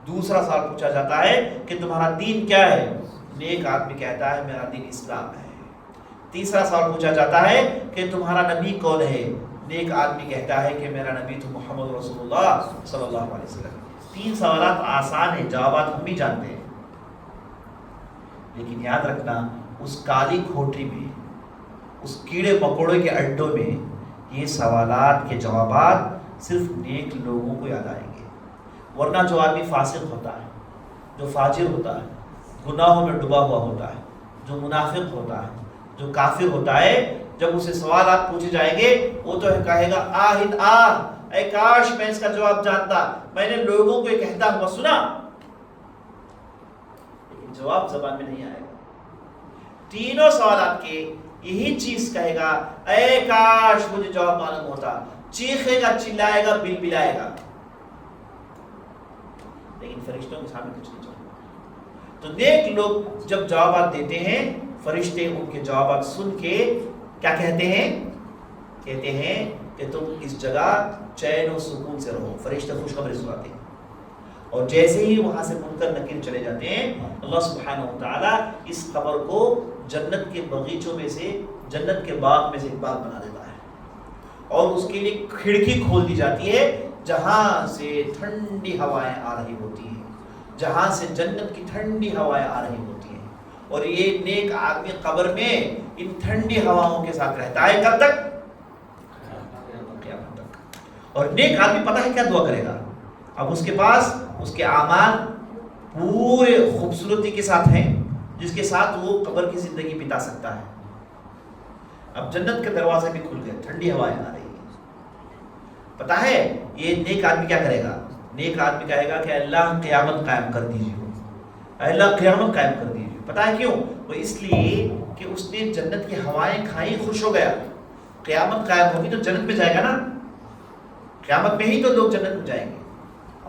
[SPEAKER 1] دوسرا سوال پوچھا جاتا ہے کہ تمہارا دین کیا ہے؟ نیک آدمی کہتا ہے میرا دین اسلام ہے. تیسرا سوال پوچھا جاتا ہے کہ تمہارا نبی کون ہے؟ نیک آدمی کہتا ہے کہ میرا نبی تو محمد رسول اللہ صلی اللہ علیہ وسلم. 3 سوالات آسان ہیں، جوابات ہم بھی جانتے ہیں، لیکن یاد رکھنا اس کالی کھوٹی میں، اس کیڑے مکوڑے کے اڈوں میں یہ سوالات کے جوابات صرف نیک لوگوں کو یاد آئیں گے. ورنہ جو آدمی فاسق ہوتا ہے، جو فاجر ہوتا ہے، گناہوں میں ڈوبا ہوا ہوتا ہے، جو منافق ہوتا ہے، جو کافر ہوتا ہے، جب اسے سوالات پوچھے جائیں گے وہ تو کہے گا آہد آہ، اے کاش میں اس کا جواب جانتا، میں نے لوگوں کو یہ کہتا ہوا سنا، لیکن جواب زبان میں نہیں آئے گا. تینوں سوالات کے یہی چیز کہے گا، اے کاش مجھے جواب معلوم ہوتا. چیخے گا، چلائے گا، بل بلائے گا، لیکن فرشتوں کے سامنے کچھ نہیں چاہتا. تو نیک لوگ جب جوابات دیتے ہیں، فرشتے ان کے جوابات سن کے کیا کہتے ہیں؟ کہتے ہیں کہ تم اس جگہ چین و سکون سے رہو. فرشتے خوشخبری سناتے ہیں، اور جیسے ہی وہاں سے منکر نکیر چلے جاتے ہیں، اللہ سبحانہ و تعالیٰ اس قبر کو جنت کے باغیچوں میں سے، جنت کے باغ میں سے ایک باغ بنا دیتا ہے، اور اس کے لیے کھڑکی کھول دی جاتی ہے جہاں سے ٹھنڈی ہوائیں آ رہی ہوتی ہیں، جہاں سے جنت کی ٹھنڈی ہوائیں آ رہی ہوتی ہیں. اور یہ نیک آدمی قبر میں ان ٹھنڈی ہواؤں کے ساتھ رہتا ہے. کب تک؟ قیامت تک. اور نیک آدمی پتہ ہے کیا دعا کرے گا؟ اب اس کے پاس اس کے اعمال پورے خوبصورتی کے ساتھ ہیں، جس کے ساتھ وہ قبر کی زندگی بتا سکتا ہے. اب جنت کے دروازے بھی کھل گئے، ٹھنڈی ہوائیں آ رہی ہیں. پتہ ہے یہ نیک آدمی کیا کرے گا؟ نیک آدمی کہے گا کہ اللہ قیامت قائم کر دیجیے، اللہ قیامت قائم کر دیجیے. پتہ ہے کیوں؟ وہ اس لیے کہ اس نے جنت کی ہوائیں کھائی، خوش ہو گیا. قیامت قائم ہوگی تو جنت میں جائے گا نا، قیامت میں ہی تو لوگ جنت میں جائیں گے.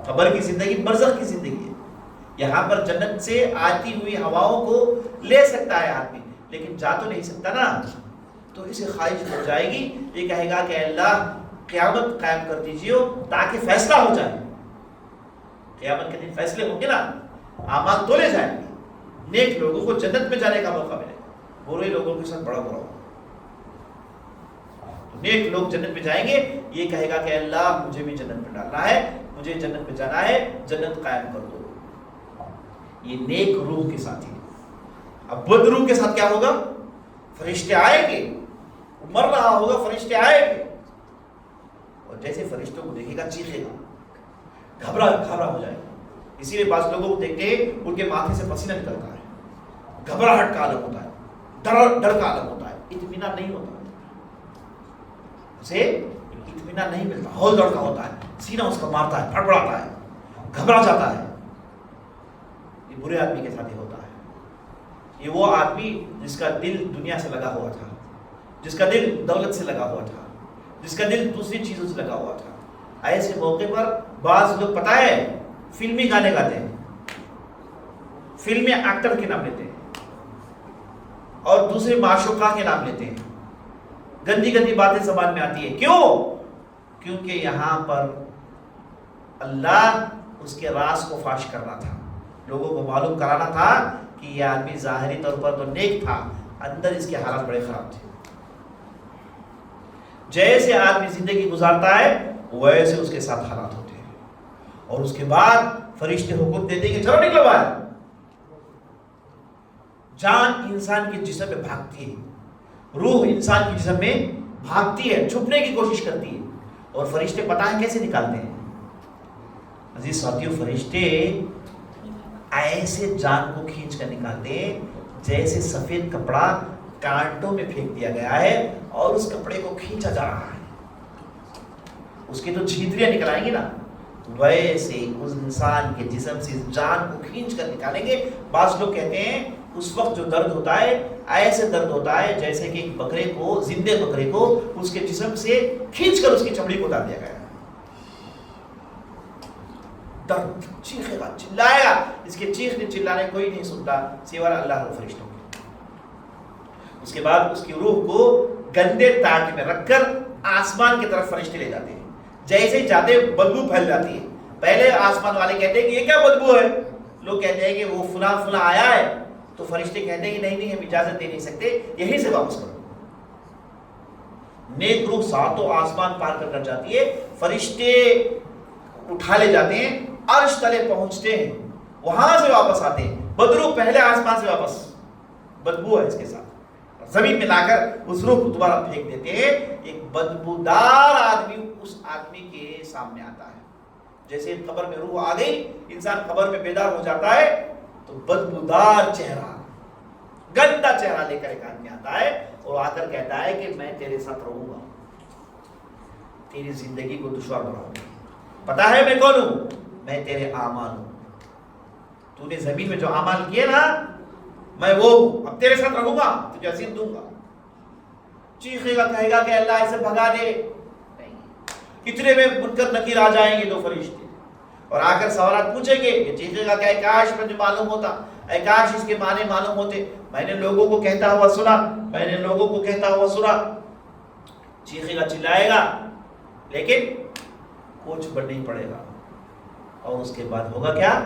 [SPEAKER 1] قبر کی زندگی برزخ کی زندگی ہے. یہاں پر جنت سے آتی ہوئی ہواؤں کو لے سکتا ہے آدمی، لیکن جا تو نہیں سکتا نا. تو اسے خواہش ہو جائے گی، یہ کہے گا کہ اللہ قیامت قائم کر دیجیے تاکہ فیصلہ ہو جائے. قیامت کے دن فیصلے ہوں گے نا، اعمال تولے جائیں گے، نیک لوگوں کو جنت میں جانے کا موقع ملے گا، برے لوگوں کے ساتھ بڑا برا ہوگا. نیک لوگ جنت میں جائیں گے، یہ کہے گا کہ اللہ مجھے بھی جنت میں ڈالنا ہے، مجھے جنت میں جانا ہے، جنت قائم کر دو. یہ نیک روح کے ساتھ ہی. اب بد روح کے ساتھ کیا ہوگا؟ فرشتے آئیں گے، مر رہا ہوگا، فرشتے آئیں گے اور جیسے فرشتوں کو دیکھے گا چیخے گا، گھبرا ہو جائے گا. اسی لیے بعض لوگوں کو دیکھتے ہیں ان کے ماتھے سے پسینہ نکلتا ہے، گھبراہٹ کا عالم ہوتا ہے، ڈر کا عالم ہوتا ہے، اطمینان نہیں ہوتا، اسے اطمینان نہیں ملتا، ہول دوڑ کا ہوتا ہے، سینہ اس کا مارتا ہے، پھڑپڑاتا ہے، گھبرا جاتا ہے. یہ برے آدمی کے ساتھ ہی ہوتا ہے. یہ وہ آدمی جس کا دل دنیا سے لگا ہوا تھا، جس کا دل دولت سے لگا ہوا تھا، جس کا دل دوسری چیزوں سے لگا ہوا تھا. ایسے موقع پر بعض لوگ پتہ ہے فلمی گانے گاتے ہیں، فلمی ایکٹر کے نام لیتے ہیں اور دوسرے معشوقہ کے نام لیتے ہیں. گندی گندی باتیں زبان میں آتی ہے. کیوں؟ کیونکہ یہاں پر اللہ اس کے راز کو فاش کرنا تھا، لوگوں کو معلوم کرانا تھا کہ یہ آدمی ظاہری طور پر تو نیک تھا، اندر اس کے حالات بڑے خراب تھے. جیسے آدمی زندگی گزارتا ہے ویسے اس کے ساتھ حالات ہوتے ہیں. اور اس کے بعد فرشتے حکم دیتے ہیں کہ چلو نکلو باہر. جان انسان کے جسم میں بھاگتی ہے، روح انسان کے جسم میں بھاگتی ہے، چھپنے کی کوشش کرتی ہے. اور فرشتے پتہ ہے کیسے نکالتے ہیں؟ عزیز ساتھیوں، فرشتے ایسے جان کو کھینچ کر نکالتے ہیں جیسے سفید کپڑا کانٹوں میں پھینک دیا گیا ہے اور اس کپڑے کو کھینچا جا رہا ہے. اس کی تو چھیتریاں نکل آئیں گی نا، ویسے اس انسان کے جسم سے جان کو کھینچ کر نکالیں گے. بعض لوگ کہتے ہیں اس وقت جو درد ہوتا ہے ایسے درد ہوتا ہے جیسے کہ ایک بکرے کو، زندے بکرے کو اس کے جسم سے کھینچ کر اس کی چمڑی کو اتار دیا گیا. درد، چیخے گا، چلائے گا. اس کے چیخنے چلانے کوئی نہیں سنتا سوائے اللہ اور فرشتوں کے. اس کے بعد اس کی روح کو گندے تاک میں رکھ کر آسمان کی طرف فرشتے لے جاتے ہیں. جیسے ہی جاتے بدبو پھیل جاتی ہے. پہلے آسمان والے کہتے ہیں کہ یہ کیا بدبو ہے، لوگ کہتے ہیں کہ وہ فلاں فلاں آیا ہے، تو فرشتے کہتے ہیں کہ نہیں ہم اجازت دے نہیں سکتے، یہیں سے واپس کرو. نیک روح ساتوں آسمان پار کر جاتی ہے. فرشتے اٹھا لے جاتے ہیں، عرش تلے پہنچتے ہیں، وہاں سے واپس آتے ہیں. بدروح پہلے آسمان سے واپس، بدبو ہے اس کے ساتھ، زمین میں لا کر اس روح کو دوبارہ پھینک دیتے ہیں. ایک بدبودار آدمی اس آدمی کے سامنے آتا ہے. جیسے قبر میں روح آ گئی، انسان قبر میں بیدار ہو جاتا ہے تو بدبودار چہرہ، گندا چہرہ لے کر ایک آدمی آتا ہے اور آ کر کہتا ہے کہ میں تیرے ساتھ رہوں گا، تیری زندگی کو دشوار بناؤں گا. پتا ہے میں کون ہوں؟ میں تیرے اعمال ہوں. تو نے زمین میں جو اعمال کیے نا میں وہ ہوں، اب تیرے ساتھ رہوں گا، تجھے عزت دوں گا. چیخے گا، کہے گا کہ اللہ اسے بھگا دے. نہیں، اتنے میں منکر نکیر آ جائیں گے دو فرشتے اور آ کر سوالات پوچھیں گے. یہ چیخے گا کہ اے کاش مجھے معلوم ہوتا، اے کاش اس کے معنی معلوم ہوتے، میں نے لوگوں کو کہتا ہوا سنا، میں نے لوگوں کو کہتا ہوا سنا. چیخے گا، چلائے گا، لیکن کچھ بڑھ نہیں پڑے گا. اور اس کے بعد ہوگا کیا؟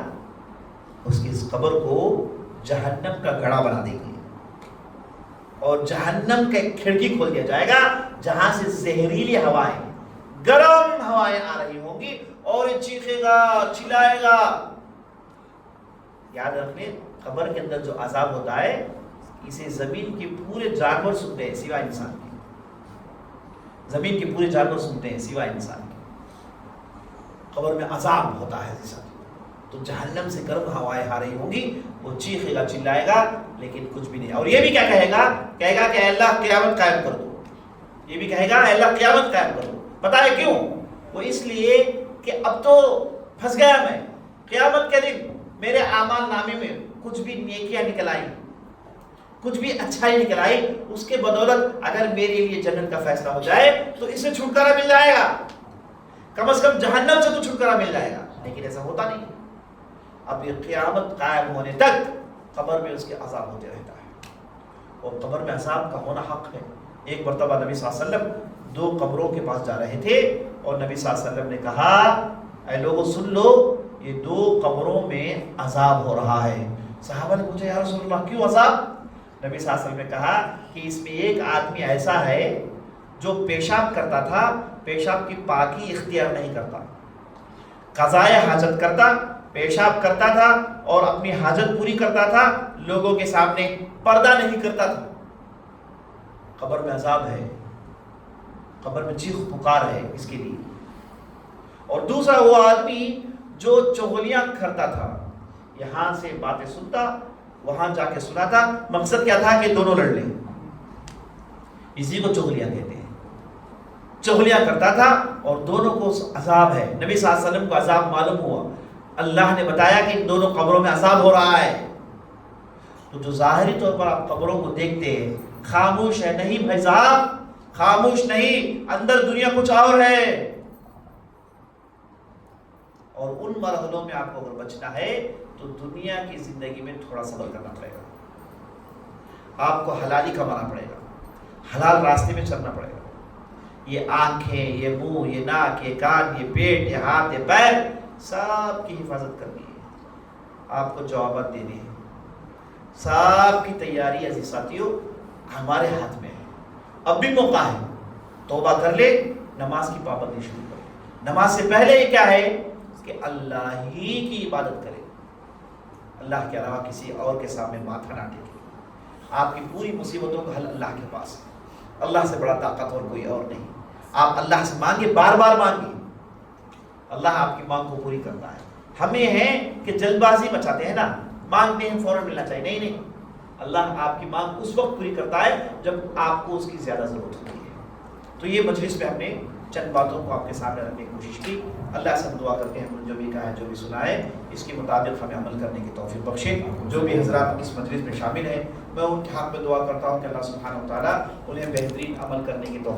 [SPEAKER 1] اس کی اس قبر کو جہنم کا گڑھا بنا دیں گے اور جہنم کا ایک کھڑکی کھول دیا جائے گا جہاں سے زہریلی ہوائیں، گرم ہوائیں آ رہی ہوں گی اور یہ چیخے گا، چلائے گا. یاد رکھیں قبر کے اندر جو عذاب ہوتا ہے اسے زمین کے پورے جانور سنتے ہیں سوائے انسان کے. زمین کے پورے جانور سنتے ہیں سوائے انسان کے. قبر میں عذاب ہوتا ہے جیسا، تو جہنم سے گرم ہوائیں آ رہی ہوں گی. وہ چیخے گا، چلائے گا، لیکن کچھ بھی نہیں. اور یہ بھی کیا کہے گا؟ کہے گا کہ اے اللہ قیامت قائم کر دو. یہ بھی کہے گا اے اللہ قیامت قائم کر دو. پتہ ہے کیوں؟ وہ اس لیے کہ اب تو پھنس گیا میں. قیامت کے دن میرے اعمال نامے میں کچھ بھی نیکیاں نکل آئی، کچھ بھی اچھائی نکل آئی، اس کے بدولت اگر میرے لیے جنت کا فیصلہ ہو جائے تو اس سے چھٹکارا مل جائے گا، کم از کم جہنم سے تو چھٹکارا مل جائے گا. لیکن ایسا ہوتا نہیں. اب یہ قیامت قائم ہونے تک قبر میں اس کے عذاب ہوتے رہتا ہے اور قبر میں عذاب کا ہونا حق ہے. ایک مرتبہ نبی صلی اللہ علیہ وسلم دو قبروں کے پاس جا رہے تھے اور نبی صلی اللہ علیہ وسلم نے کہا اے لوگوں سن لو، یہ دو قبروں میں عذاب ہو رہا ہے. صحابہ نے پوچھا یا رسول اللہ کیوں عذاب؟ نبی صلی اللہ علیہ وسلم نے کہا کہ اس میں ایک آدمی ایسا ہے جو پیشاب کرتا تھا، پیشاب کی پاکی اختیار نہیں کرتا، قضائے حاجت کرتا، پیشاب کرتا تھا اور اپنی حاجت پوری کرتا تھا، لوگوں کے سامنے پردہ نہیں کرتا تھا. قبر میں عذاب ہے، قبر میں چیخ پکار ہے اس کے لیے. اور دوسرا وہ آدمی جو چغلیاں کرتا تھا، یہاں سے باتیں سنتا وہاں جا کے سناتا، مقصد کیا تھا کہ دونوں لڑ لیں، اسی کو چغلیاں کہتے ہیں۔ چغلیاں کرتا تھا اور دونوں کو عذاب ہے، نبی صلی اللہ علیہ وسلم کو عذاب معلوم ہوا، اللہ نے بتایا کہ ان دونوں قبروں میں عذاب ہو رہا ہے۔ تو جو ظاہری طور پر آپ قبروں کو دیکھتے ہیں، خاموش ہے، نہیں بھائی صاحب خاموش نہیں، اندر دنیا کچھ اور ہے۔ اور ان مرحلوں میں آپ کو اگر بچنا ہے تو دنیا کی زندگی میں تھوڑا صبر کرنا پڑے گا، آپ کو حلالی کمانا پڑے گا، حلال راستے میں چلنا پڑے گا۔ یہ آنکھیں، یہ منہ، یہ ناک، یہ کان، یہ پیٹ، یہ ہاتھ، یہ پیر، سب کی حفاظت کرنی ہے، آپ کو جوابات دینے ہیں، سب کی تیاری عزیز ساتھیوں ہمارے ہاتھ میں ہے۔ اب بھی موقع ہے، توبہ کر لے، نماز کی پابندی شروع کرے۔ نماز سے پہلے یہ کیا ہے کہ اللہ ہی کی عبادت کرے، اللہ کے علاوہ کسی اور کے سامنے ماتھا نہ ٹیکے۔ آپ کی پوری مصیبتوں کا حل اللہ کے پاس ہے، اللہ سے بڑا طاقتور کوئی اور نہیں۔ آپ اللہ سے مانگے، بار بار مانگے، اللہ آپ کی مانگ کو پوری کرتا ہے۔ ہمیں ہے کہ جلد بازی مچاتے ہیں نا، مانگتے ہیں فوراً ملنا چاہیے، نہیں نہیں، اللہ آپ کی مانگ اس وقت پوری کرتا ہے جب آپ کو اس کی زیادہ ضرورت ہوتی ہے۔ تو یہ مجلس میں ہم نے چند باتوں کو آپ کے سامنے رکھنے کی کوشش کی۔ اللہ سے ہم دعا کرتے ہیں جو بھی کہا ہے، جو بھی سنا ہے، اس کے مطابق ہمیں عمل کرنے کی توفیق بخشے۔ جو بھی حضرات اس مجلس میں شامل ہیں، میں ان کے حق میں دعا کرتا ہوں کہ اللہ سبحانہ و تعالیٰ انہیں بہترین عمل کرنے کی توفیق